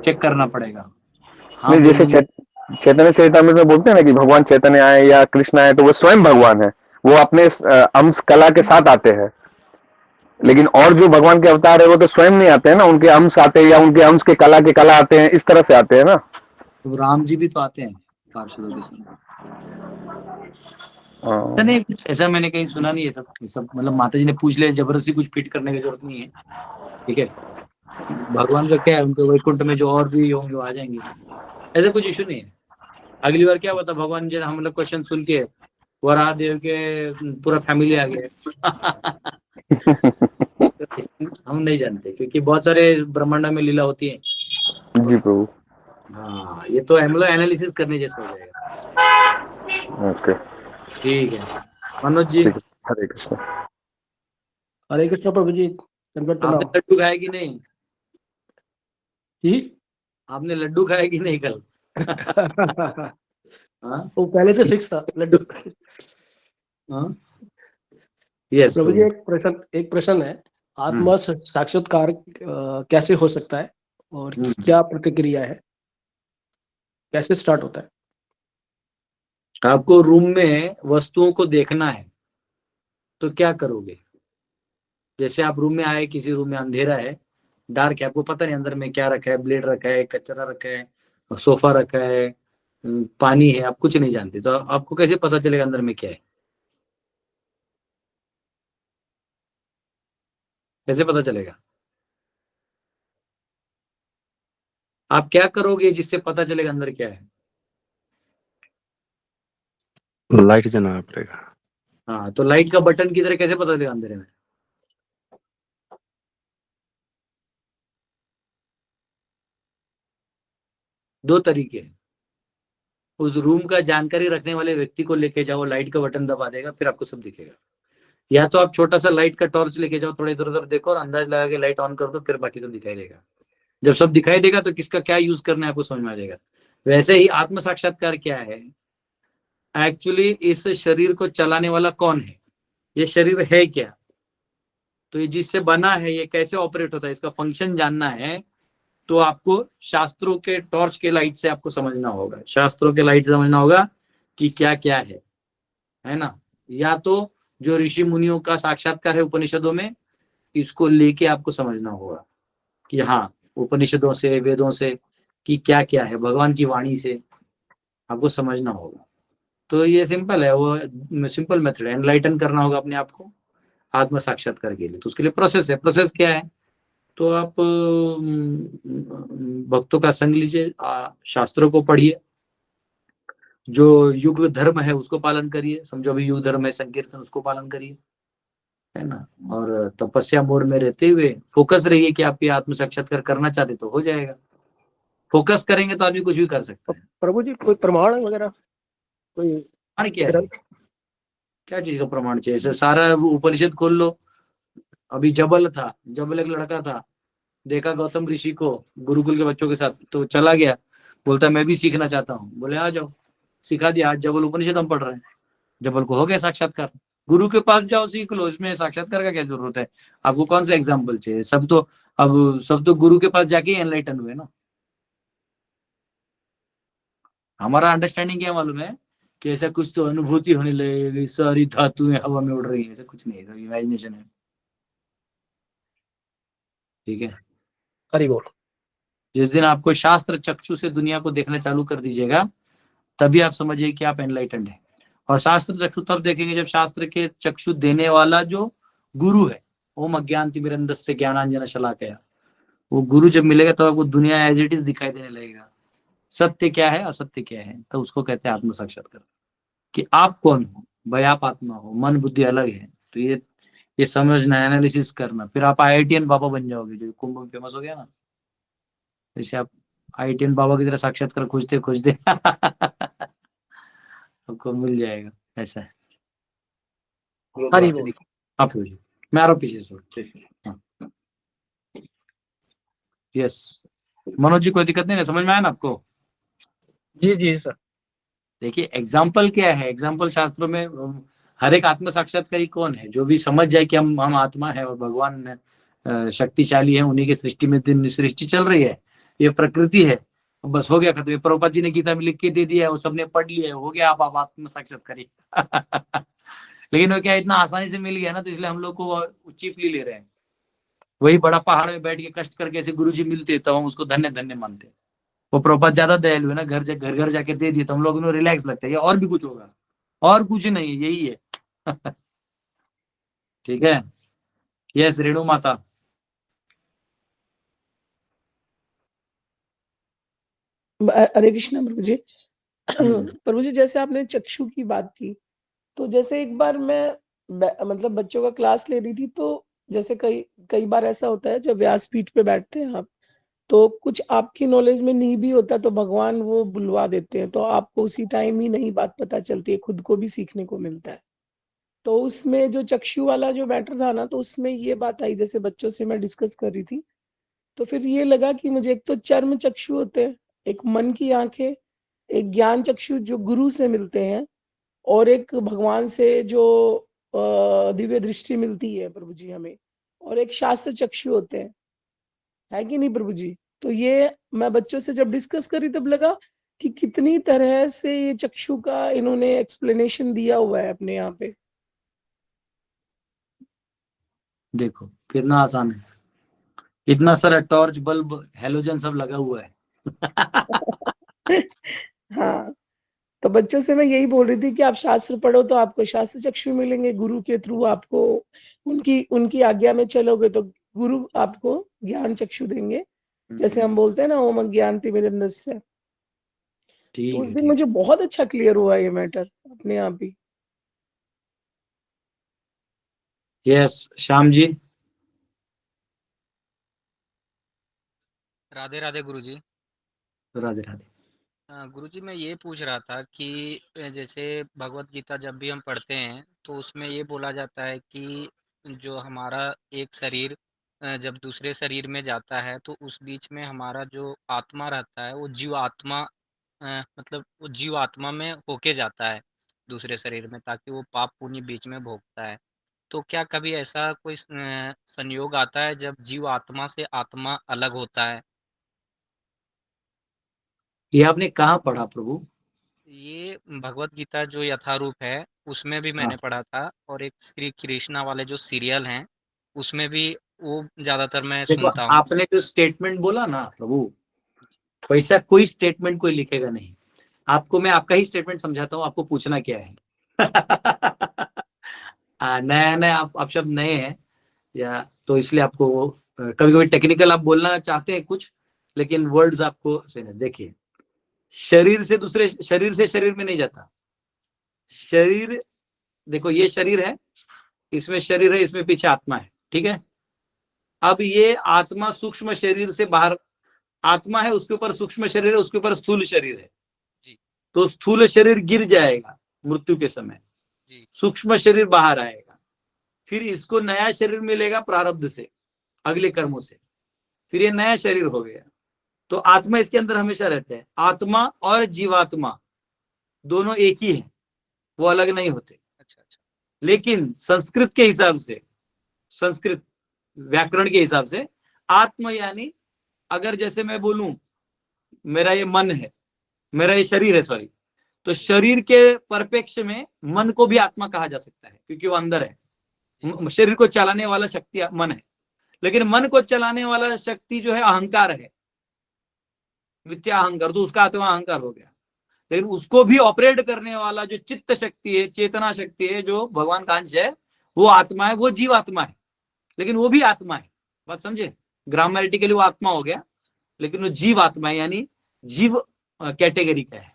चेक करना पड़ेगा। हाँ नहीं, जैसे बोलूंगा। चैतन्य चरितमृत में बोलते हैं ना कि भगवान चैतन्य आए या कृष्ण आए, तो वो स्वयं भगवान है, वो अपने अंश कला के साथ आते हैं। लेकिन और जो भगवान के अवतार है वो तो स्वयं नहीं आते हैं ना, उनके अंश आते हैं या उनके अंश के कला आते हैं, इस तरह से आते हैं ना। तो राम जी भी तो आते हैं पार्षदों के संग। हाँ। नहीं, कुछ ऐसा मैंने कहीं सुना नहीं है। सब मतलब माता जी ने पूछ लिया, जबरदस्ती कुछ फिट करने की जरूरत नहीं है। ठीक है, भगवान का क्या है, उनके वैकुंठ में जो और भी होंगे वो आ जाएंगे, ऐसा कुछ इशू नहीं है। अगली बार क्या हुआ था, भगवान जी हम लोग क्वेश्चन सुन के वराह देव के पूरा फैमिली आ गया। हम नहीं जानते, क्योंकि बहुत सारे ब्रह्मांड में लीला होती है। जी प्रभु। हाँ, ये तो हम लोग एनालिसिस करने जैसा हो जाएगा। ओके, ठीक है मनोज जी, ठीक है। हरे कृष्ण। हरे कृष्ण प्रभु जी, दंडवत आपने प्रणाम लड्डू खाया कि नहीं? जी। आपने लड्डू खाया कि नहीं कल? हाँ वो पहले से फिक्स था लड्डू। हाँ यस प्रभु जी, एक प्रश्न है, आत्मा साक्षात्कार कैसे हो सकता है और क्या प्रतिक्रिया है, कैसे स्टार्ट होता है? आपको रूम में वस्तुओं को देखना है तो क्या करोगे? जैसे आप रूम में आए, किसी रूम में अंधेरा है, डार्क है, आपको पता नहीं अंदर में क्या रखा है, ब्लेड रखा है, कचरा रखा है, सोफा रखा है, पानी है, आप कुछ नहीं जानते, तो आपको कैसे पता चलेगा अंदर में क्या है? कैसे पता चलेगा? आप क्या करोगे जिससे पता चलेगा अंदर क्या है? लाइट जलाना पड़ेगा। हाँ, तो लाइट का बटन किधर है, कैसे पता चलेगा अंधेरे में? दो तरीके हैं। उस रूम का जानकारी रखने वाले व्यक्ति को लेके जाओ, लाइट का बटन दबा देगा, फिर आपको सब दिखेगा। या तो आप छोटा सा लाइट का टॉर्च लेके जाओ, थोड़ा इधर उधर देखो और अंदाज लगा के लाइट ऑन कर दो, फिर बाकी सब दिखाई देगा। जब सब दिखाई देगा तो किसका क्या यूज करना है आपको समझ में आ जाएगा। वैसे ही आत्म साक्षात्कार क्या है, एक्चुअली इस शरीर को चलाने वाला कौन है, ये शरीर है क्या, तो ये जिससे बना है, ये कैसे ऑपरेट होता है, इसका फंक्शन जानना है, तो आपको शास्त्रों के टॉर्च के लाइट से आपको समझना होगा, शास्त्रों के लाइट से समझना होगा कि क्या क्या है ना। या तो जो ऋषि मुनियों का साक्षात्कार है उपनिषदों में, इसको लेके आपको समझना होगा कि हाँ, उपनिषदों से, वेदों से कि क्या क्या है, भगवान की वाणी से आपको समझना होगा। तो ये सिंपल है, वो सिंपल मेथड है, एनलाइटन करना होगा अपने आप को आत्म साक्षात्कार के लिए। तो उसके लिए प्रोसेस है। प्रोसेस क्या है, तो आप भक्तों का संग लीजिए, शास्त्रों को पढ़िए, जो युग धर्म है उसको पालन करिए, समझो अभी युग धर्म है संकीर्तन, उसको पालन करिए, है ना। और तपस्या मोड में रहते हुए फोकस रहिए कि आप ये आत्म साक्षात्कार करना चाहते तो हो जाएगा। फोकस करेंगे तो आदमी कुछ भी कर सकता है। प्रभु जी, कोई प्रमाण वगैरह, कोई प्रमाण क्या है, क्या चीज का प्रमाण चाहिए? ऐसे सारा उपनिषद खोल लो। अभी जबल था, जबल एक लड़का था, देखा गौतम ऋषि को गुरुकुल के बच्चों के साथ, तो चला गया, बोलता मैं भी सीखना चाहता हूँ। बोले आ जाओ, सिखा दिया। आज जबल उपनिषद हम पढ़ रहे हैं, जबल को हो गया साक्षात्कार। गुरु के पास जाओ, सीख लो, इसमें साक्षात्कार का क्या जरूरत है? आपको कौन सा एग्जाम्पल चाहिए? सब तो गुरु के पास जाके ही एनलाइटन हुए ना। हमारा अंडरस्टैंडिंग क्या मालूम है कि ऐसा कुछ तो अनुभूति होने लगेगी, सारी धातुएं हवा में उड़ रही है, ऐसा कुछ नहीं है, इमेजिनेशन है। ठीक है, हरि बोल। जिस दिन आपको शास्त्र चक्षु से दुनिया को देखना चालू कर दीजिएगा, तभी आप समझिए कि आप एनलाइटेंड है। और शास्त्र चक्षु तब देखेंगे जब शास्त्र के चक्षु देने वाला जो गुरु है, ओम अज्ञानतिमिरन्धस्य ज्ञानांजन शलाकया, वो गुरु जब मिलेगा तो आपको दुनिया एज इट इज दिखाई देने लगेगा, सत्य क्या है असत्य क्या है। तो उसको कहते हैं आत्म साक्षात्कार, कि आप कौन हो भाई, आप आत्मा हो, मन बुद्धि अलग है। तो ये समझना, एनालिसिस करना, फिर आप IITian बाबा बन जाओगे, जो कुंभ में फेमस हो गया ना, जैसे आप ITN बाबा की तरह साक्षात्कार खोजते खोजते आपको मिल जाएगा, ऐसा है। हरी बोल। आप खोजिए, मैं आ रहा हूँ पीछे से। यस मनोज जी, कोई दिक्कत नहीं है, समझ में आया ना आपको? जी जी सर। देखिए एग्जाम्पल क्या है, एग्जाम्पल शास्त्रों में हर एक आत्म साक्षात्कारी कौन है, जो भी समझ जाए कि हम आत्मा है और भगवान शक्तिशाली है, उन्हीं की सृष्टि में दिन सृष्टि चल रही है, ये प्रकृति है, बस हो गया खत्म। प्रभुपाद जी ने गीता में लिख के दे दिया है, वो सबने पढ़ लिया है, हो गया, आप आत्म साक्षात्कारी लेकिन वो क्या इतना आसानी से मिल गया ना, तो इसलिए हम लोग को चीपली ले रहे हैं। वही बड़ा पहाड़ में बैठ के कष्ट करके ऐसे गुरु जी मिलते तब हम उसको धन्य धन्य मानते। वो प्रभुपाद ज्यादा दयालु है ना, घर जाके दे दिए तो हम लोग को रिलैक्स लगता है, और भी कुछ होगा, और कुछ नहीं, यही है ठीक है। यस रेणु माता। हरे कृष्णा प्रभु जी। प्रभु जी जैसे आपने चक्षु की बात की, तो जैसे एक बार मैं मतलब बच्चों का क्लास ले रही थी, तो जैसे कई बार ऐसा होता है जब व्यासपीठ पे बैठते हैं आप, तो कुछ आपकी नॉलेज में नहीं भी होता तो भगवान वो बुलवा देते हैं, तो आपको उसी टाइम ही नई बात पता चलती है, खुद को भी सीखने को मिलता है। तो उसमें जो चक्षु वाला जो मैटर था ना, तो उसमें ये बात आई, जैसे बच्चों से मैं डिस्कस कर रही थी, तो फिर ये लगा कि मुझे एक तो चर्म चक्षु होते हैं, एक मन की आंखें, एक ज्ञान चक्षु जो गुरु से मिलते हैं, और एक भगवान से जो दिव्य दृष्टि मिलती है प्रभु जी हमें, और एक शास्त्र चक्षु होते हैं, है कि नहीं प्रभु जी? तो ये मैं बच्चों से जब डिस्कस करी तब लगा कि कितनी तरह से ये चक्षु का इन्होंने एक्सप्लेनेशन दिया हुआ है अपने यहाँ पे। देखो कितना आसान है, इतना सारा टॉर्च बल्ब हेलोजन सब लगा हुआ है हाँ, तो बच्चों से मैं यही बोल रही थी कि आप शास्त्र पढ़ो तो आपको शास्त्र चक्षु मिलेंगे, गुरु के थ्रू आपको उनकी आज्ञा में चलोगे तो गुरु आपको ज्ञान चक्षु देंगे, जैसे हम बोलते हैं ना ओम अज्ञानतिमिरन्धस्य। तो उस दिन मुझे बहुत अच्छा क्लियर हुआ ये मैटर अपने आप ही। यस श्याम जी। राधे राधे गुरुजी। राधे राधे। गुरुजी मैं ये पूछ रहा था कि जैसे भगवत गीता जब भी हम पढ़ते हैं तो उसमें ये बोला जाता है कि जो हमारा एक शरीर जब दूसरे शरीर में जाता है तो उस बीच में हमारा जो आत्मा रहता है वो जीव आत्मा मतलब वो जीव आत्मा में होके जाता है दूसरे शरीर में, ताकि वो पाप पुण्य बीच में भोगता है। तो क्या कभी ऐसा कोई संयोग आता है जब जीव आत्मा से आत्मा अलग होता है? ये आपने कहाँ पढ़ा प्रभु? ये भगवत गीता जो यथारूप है उसमें भी मैंने पढ़ा था, और एक श्री कृष्णा वाले जो सीरियल हैं उसमें भी वो ज्यादातर मैं देखो सुनता हूँ। आपने जो स्टेटमेंट बोला ना प्रभु, वैसा कोई स्टेटमेंट कोई लिखेगा नहीं। आपको मैं आपका ही स्टेटमेंट समझाता हूँ, आपको पूछना क्या है नया नया आप शब्द नए हैं या, तो इसलिए आपको कभी कभी टेक्निकल आप बोलना चाहते हैं कुछ, लेकिन वर्ड्स आपको देखिए, शरीर से दूसरे शरीर से शरीर में नहीं जाता। शरीर देखो, ये शरीर है, इसमें शरीर है, इसमें पीछे आत्मा है, ठीक है। अब ये आत्मा सूक्ष्म शरीर से बाहर, आत्मा है उसके ऊपर सूक्ष्म शरीर है, उसके ऊपर स्थूल शरीर है, तो स्थूल शरीर गिर जाएगा मृत्यु के समय, सूक्ष्म शरीर बाहर आएगा, फिर इसको नया शरीर मिलेगा प्रारब्ध से, अगले कर्मों से, फिर ये नया शरीर हो गया। तो आत्मा इसके अंदर हमेशा रहता है। आत्मा और जीवात्मा दोनों एक ही है, वो अलग नहीं होते। लेकिन संस्कृत के हिसाब से, संस्कृत व्याकरण के हिसाब से आत्मा यानी, अगर जैसे मैं बोलूं मेरा ये मन है, मेरा ये शरीर है, सॉरी, तो शरीर के परिप्रेक्ष्य में मन को भी आत्मा कहा जा सकता है, क्योंकि वो अंदर है। शरीर को चलाने वाला शक्ति मन है, लेकिन मन को चलाने वाला शक्ति जो है अहंकार है, मिथ्या अहंकार, तो उसका आत्मा अहंकार हो गया। लेकिन उसको भी ऑपरेट करने वाला जो चित्त शक्ति है, चेतना शक्ति है, जो भगवान का अंश है, वो आत्मा है, वो जीव आत्मा है, लेकिन वो भी आत्मा है। बात समझे? ग्रामेटिकली वो आत्मा हो गया, लेकिन वो जीव आत्मा है, यानी जीव कैटेगरी का है,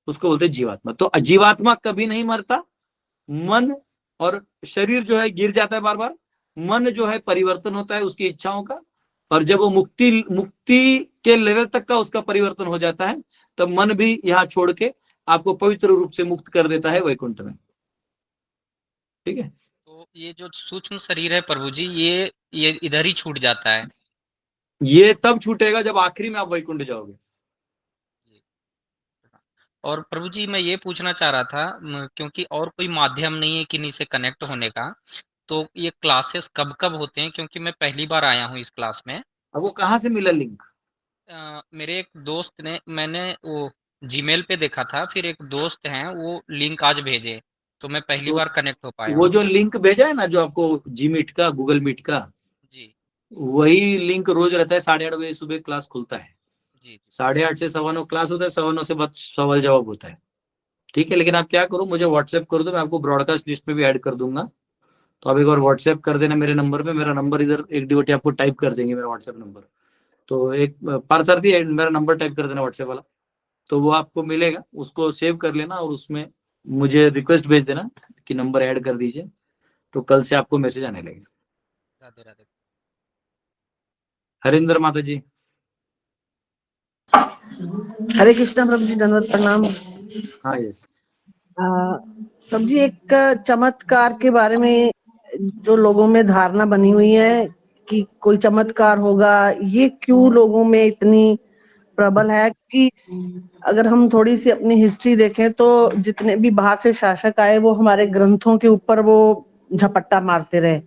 उसको बोलते जीवात्मा। तो जीवात्मा कभी नहीं मरता। मन और शरीर जो है गिर जाता है बार बार, मन जो है परिवर्तन होता है उसकी इच्छाओं का, और जब वो मुक्ति मुक्ति के लेवल तक का उसका परिवर्तन हो जाता है, तब मन भी यहाँ छोड़ के आपको पवित्र रूप से मुक्त कर देता है वैकुंठ में। ठीक है, तो ये जो सूक्ष्म शरीर है प्रभु जी, ये इधर ही छूट जाता है। ये तब छूटेगा जब आखिरी में आप वैकुंठ जाओगे। और प्रभु जी मैं ये पूछना चाह रहा था, क्योंकि और कोई माध्यम नहीं है किन्हीं से कनेक्ट होने का, तो ये क्लासेस कब कब होते हैं? क्योंकि मैं पहली बार आया हूँ इस क्लास में। अब वो कहाँ से मिला लिंक? मेरे एक दोस्त ने, मैंने वो जीमेल पे देखा था, फिर एक दोस्त हैं वो लिंक आज भेजे, तो मैं पहली तो बार कनेक्ट हो पाया वो हूँ। जो लिंक भेजा है ना, जो आपको जी मीट का, गूगल मीट का, जी वही लिंक रोज रहता है। 8:30 बजे सुबह क्लास खुलता है। जी जी 8:30 से 9:15 क्लास होता है, 9:15 से बाद सवाल जवाब होता है। ठीक है, लेकिन आप क्या करो, मुझे व्हाट्सएप कर दो, मैं आपको ब्रॉडकास्ट लिस्ट में भी ऐड कर दूंगा। तो आप एक बार व्हाट्सएप कर देना मेरे नंबर पे। मेरा नंबर इधर एक डिवोटी आपको टाइप कर देंगे, मेरा व्हाट्सएप नंबर। तो एक पारसारथी मेरा नंबर टाइप कर देना व्हाट्सएप वाला, तो वो आपको मिलेगा, उसको सेव कर लेना और उसमें मुझे रिक्वेस्ट भेज देना कि नंबर ऐड कर दीजिए। तो कल से आपको मैसेज आने लगेगा। राधे राधे। हरिंदर माता जी। हरे कृष्णा प्रभु जी, दंडवत प्रणाम। हाँ यस। प्रभु जी, एक चमत्कार के बारे में जो लोगों में धारणा बनी हुई है कि कोई चमत्कार होगा, ये क्यों लोगों में इतनी प्रबल है कि अगर हम थोड़ी सी अपनी हिस्ट्री देखें तो जितने भी बाहर से शासक आए वो हमारे ग्रंथों के ऊपर वो झपट्टा मारते रहे।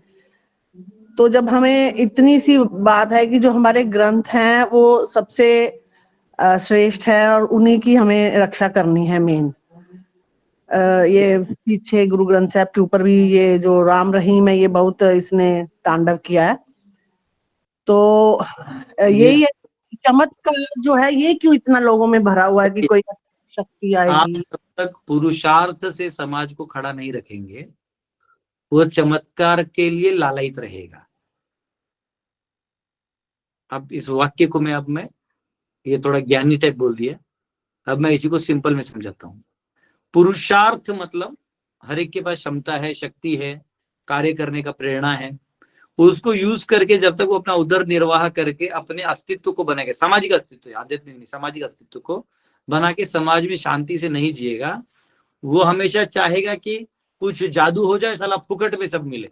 तो जब हमें इतनी सी बात है कि जो हमारे ग्रंथ हैं वो सबसे श्रेष्ठ है और उन्हीं की हमें रक्षा करनी है मेन। ये पीछे गुरु ग्रंथ साहब के ऊपर भी ये जो राम रहीम है, ये बहुत इसने तांडव किया है। तो यही है, चमत्कार जो है ये क्यों इतना लोगों में भरा हुआ है कि कोई शक्ति आप आएगी। जब तक पुरुषार्थ से समाज को खड़ा नहीं रखेंगे, वो चमत्कार के लिए लालायित रहेगा। अब इस वाक्य को मैं ये थोड़ा ज्ञानी टाइप बोल दिया, अब मैं इसी को सिंपल में समझाता हूँ। पुरुषार्थ मतलब हर एक के पास क्षमता है, शक्ति है, कार्य करने का प्रेरणा है, उसको यूज करके जब तक वो अपना उदर निर्वाह करके अपने अस्तित्व को बनाएगा, सामाजिक अस्तित्व, आध्यात्मिक नहीं, सामाजिक अस्तित्व को बना के समाज में शांति से नहीं जिएगा, वो हमेशा चाहेगा कि कुछ जादू हो जाए, साला फुकट में सब मिले,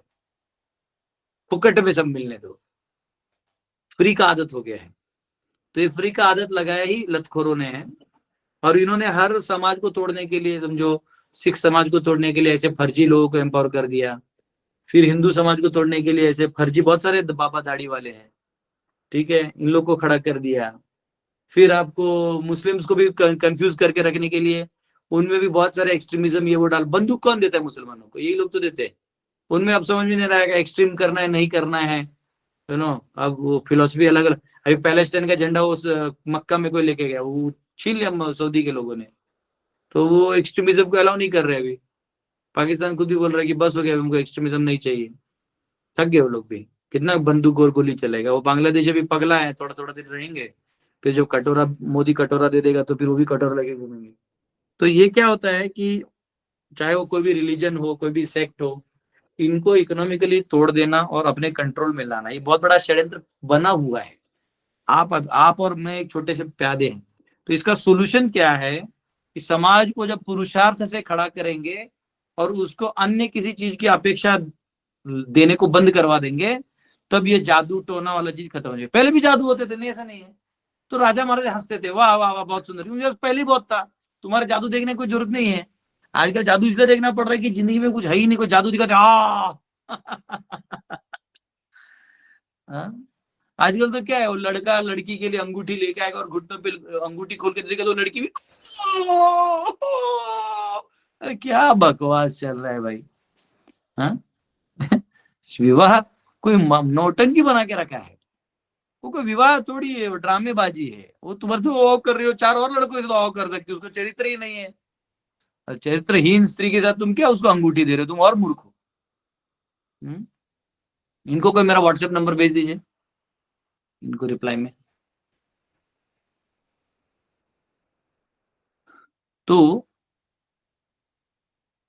फुकट में सब मिलने दो। फ्री का आदत हो गया है। तो ये फ्री का आदत लगाया ही लतखोरों ने है, और इन्होंने हर समाज को तोड़ने के लिए, समझो सिख समाज को तोड़ने के लिए ऐसे फर्जी लोगों को एम्पावर कर दिया, फिर हिंदू समाज को तोड़ने के लिए ऐसे फर्जी बहुत सारे बाबा दाढ़ी वाले हैं, ठीक है, इन लोग को खड़ा कर दिया। फिर आपको मुस्लिम्स को भी कंफ्यूज करके रखने के लिए उनमें भी बहुत सारे एक्सट्रीमिज्म ये वो डाल। बंदूक कौन देता है मुसलमानों को? यही लोग तो देते हैं। उनमें अब समझ में नहीं आएगा एक्सट्रीम करना है नहीं करना है, यू नो। अब वो फिलोसफी अलग अलग। अभी पैलेस्टाइन का झंडा उस मक्का में कोई लेके गया, वो छीन लिया सऊदी के लोगों ने, तो वो एक्सट्रीमिज्म को अलाउ नहीं कर रहे। अभी पाकिस्तान खुद भी बोल रहा है कि बस हो गया, हमको एक्सट्रीमिज्म नहीं चाहिए। थक गए वो लोग भी, कितना बंदूक और गोली चलेगा। वो बांग्लादेश अभी पगला है, थोड़ा थोड़ा दिन रहेंगे, फिर जो कटोरा मोदी कटोरा दे देगा तो फिर वो भी कटोरा लेके घूमेंगे। तो ये क्या होता है कि चाहे वो कोई भी रिलीजन हो, कोई भी सेक्ट हो, इनको इकोनॉमिकली तोड़ देना और अपने कंट्रोल में लाना, ये बहुत बड़ा षड्यंत्र बना हुआ है। आप और मैं एक छोटे से प्यादे हैं। तो इसका सोल्यूशन क्या है कि समाज को जब पुरुषार्थ से खड़ा करेंगे और उसको अन्य किसी चीज की अपेक्षा देने को बंद करवा देंगे, तब ये जादू टोना वाला चीज खत्म हो जाएगा। पहले भी जादू होते थे, नहीं ऐसा नहीं है। तो राजा महाराज हंसते थे, वाह वाह वाह बहुत सुंदर, क्योंकि पहले ही बहुत था। तुम्हारे जादू देखने की कोई जरूरत नहीं है। आजकल जादू इसलिए देखना पड़ रहा है कि जिंदगी में कुछ है ही नहीं, कोई जादू दिखाते आजकल तो क्या है, वो लड़का लड़की के लिए अंगूठी लेके आएगा और घुटनों पे अंगूठी खोल के देगा तो लड़की भी अरे क्या बकवास चल रहा है भाई। हाँ विवाह कोई नौटंकी बना के रखा है। वो कोई विवाह थोड़ी है, वो ड्रामेबाजी है। वो तुम्हारे तो ओ कर रही हो, 4 और लड़कों से तो ओ कर सकती हो, उसको चरित्र ही नहीं है। चरित्रहीन स्त्री के साथ तुम क्या उसको अंगूठी दे रहे हो, तुम और मूर्ख हो। इनको कोई मेरा व्हाट्सएप नंबर भेज दीजिए, इनको रिप्लाई में।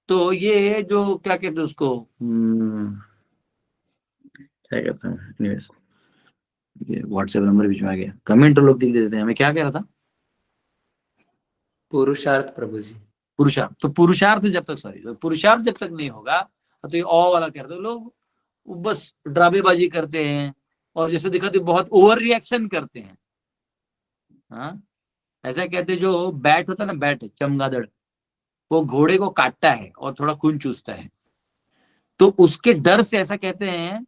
तो ये जो क्या कहते हैं उसको, क्या कहते हैं, anyways, व्हाट्सएप नंबर बीच में आ गया, कमेंट लोग दिख देते हैं हमें। क्या कह रहा था? पुरुषार्थ प्रभु जी। पुरुषार्थ, तो पुरुषार्थ जब तक तो पुरुषार्थ जब तक नहीं होगा तो ये ओ वाला करते लोग, बस ड्रामेबाजी करते हैं और जैसे दिखाते बहुत ओवर रिएक्शन करते हैं। हाँ, ऐसा कहते जो बैट होता है ना, बैट चमगादड़, वो घोड़े को काटता है और थोड़ा खून चूसता है, तो उसके डर से ऐसा कहते हैं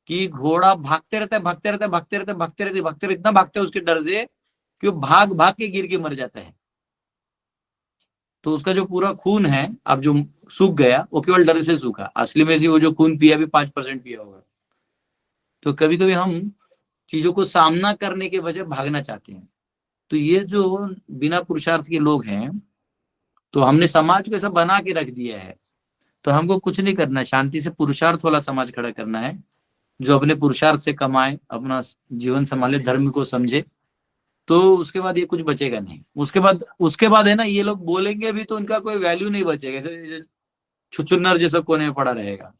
कि घोड़ा भागते रहता है, भागते रहता है, भागते रहता है, भागते रहते भागते रहते इतना भागते है उसके डर से कि वो भाग भाग के गिर के मर जाता है। तो उसका जो पूरा खून है अब जो सूख गया वो केवल डर से सूखा, असली में वो जो खून पिया भी 5% पिया होगा। तो कभी कभी हम चीजों को सामना करने के बजाय भागना चाहते हैं। तो ये जो बिना पुरुषार्थ के लोग हैं, तो हमने समाज को ऐसा बना के रख दिया है। तो हमको कुछ नहीं करना, शांति से पुरुषार्थ वाला समाज खड़ा करना है, जो अपने पुरुषार्थ से कमाए, अपना जीवन संभाले, धर्म को समझे। तो उसके बाद ये कुछ बचेगा नहीं। उसके बाद है ना, ये लोग बोलेंगे भी तो उनका कोई वैल्यू नहीं बचेगा, जैसे छुछुन्नर जैसा कोने पड़ा रहेगा।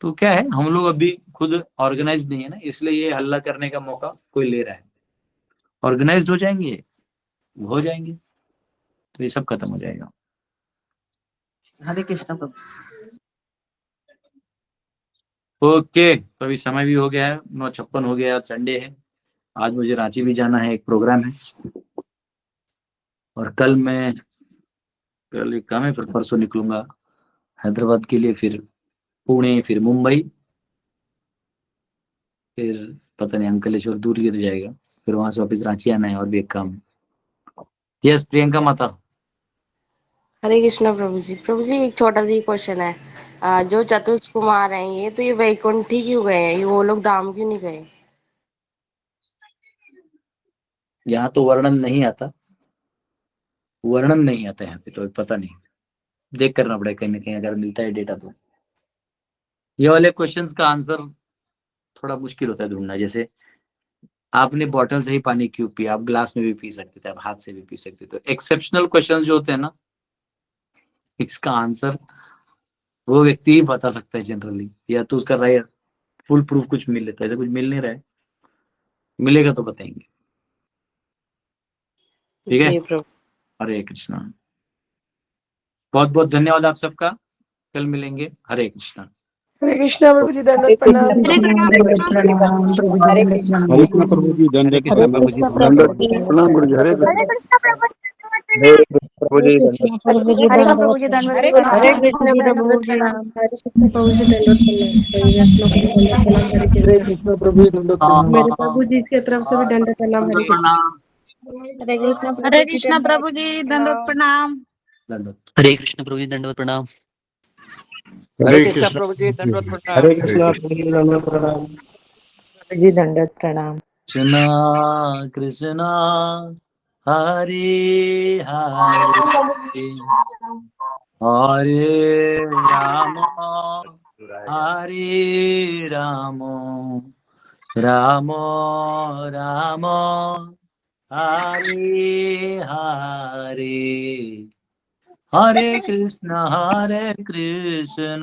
तो क्या है, हम लोग अभी खुद ऑर्गेनाइज नहीं है ना, इसलिए ये हल्ला करने का मौका कोई ले रहा है। ऑर्गेनाइज हो जाएंगे, हो जाएंगे तो ये सब खत्म हो जाएगा। हरे कृष्ण प्रभु। ओके, तो अभी समय भी हो गया है, 9:56 हो गया, आज संडे है। आज मुझे रांची भी जाना है, एक प्रोग्राम है, और कल एक काम है, फिर परसों निकलूंगा हैदराबाद के लिए, फिर पुणे, फिर मुंबई, फिर पता नहीं अंकलेश्वर दूर गिर जाएगा, फिर वहां से वापस रांची आना है, और भी एक काम है। यस प्रियंका माता। हरे कृष्णा प्रभु जी। प्रभु जी एक छोटा सा क्वेश्चन है, जो चतुर्थ कुमार हैं ये, तो ये वैकुंठ ही क्यों गए हैं, वो लोग धाम क्यों नहीं गए? यहाँ तो वर्णन नहीं आता यहाँ पे, तो पता नहीं, देख करना पड़ेगा कहीं ना कहीं, अगर मिलता है डेटा तो। ये वाले क्वेश्चंस का आंसर थोड़ा मुश्किल होता है ढूंढना। जैसे आपने बॉटल से ही पानी क्यों पिया, आप ग्लास में भी पी सकते थे, आप हाथ से भी पी सकते थे। तो एक्सेप्शनल क्वेश्चन जो होते हैं ना, इसका आंसर वो व्यक्ति ही बता सकता है जनरली, या तो उसका राइट फुल प्रूफ कुछ मिल लेता है। ऐसा कुछ मिल नहीं रहा है, मिलेगा तो बताएंगे। ठीक है, हरे कृष्णा। बहुत बहुत धन्यवाद आप सबका, कल मिलेंगे। हरे कृष्णा। हरे कृष्णा प्रभु जी, दंडवत प्रणाम। हरे कृष्णा प्रभु जी, दंडवत प्रणाम प्रभु जी, प्रणाम गुरु जी, हरे कृष्ण प्रभु जी, हरे कृष्ण प्रभु जी, मेरे प्रभु जी की तरफ से भी दंडवत प्रणाम। हरे कृष्ण प्रभु जी, दंडवत प्रणाम। हरे कृष्ण प्रभु जी, दंडवत प्रणाम। हरे कृष्ण प्रभु जी, दंडवत प्रणाम। हरे कृष्णा प्रभु जी, दंडवत प्रणाम। जी दंडवत प्रणाम। कृष्णा कृष्णा हरे हरे, हरे राम हरे राम, राम राम हरे हरे, हरे कृष्ण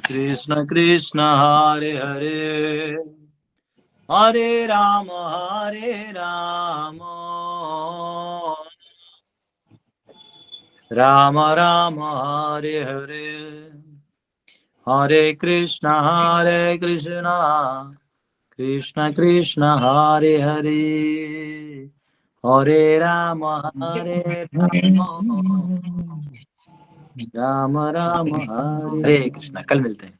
कृष्ण कृष्ण हरे हरे, हरे राम राम राम हरे हरे, हरे कृष्ण कृष्ण कृष्ण हरे हरे, हरे राम राम राम हरे कृष्ण। कल मिलते हैं।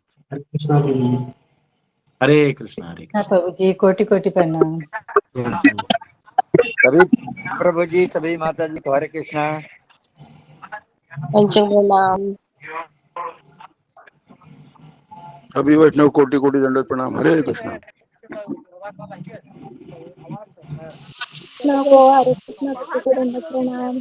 हरे कृष्ण प्रभु जी, कोटि कोटि प्रणाम। सभी प्रभु जी, सभी माता जी को हरे कृष्णा। प्रणाम। सभी वैष्णव कोटि कोटि दंडवत प्रणाम। हरे कृष्णा। हरे कृष्ण, दंडवत प्रणाम।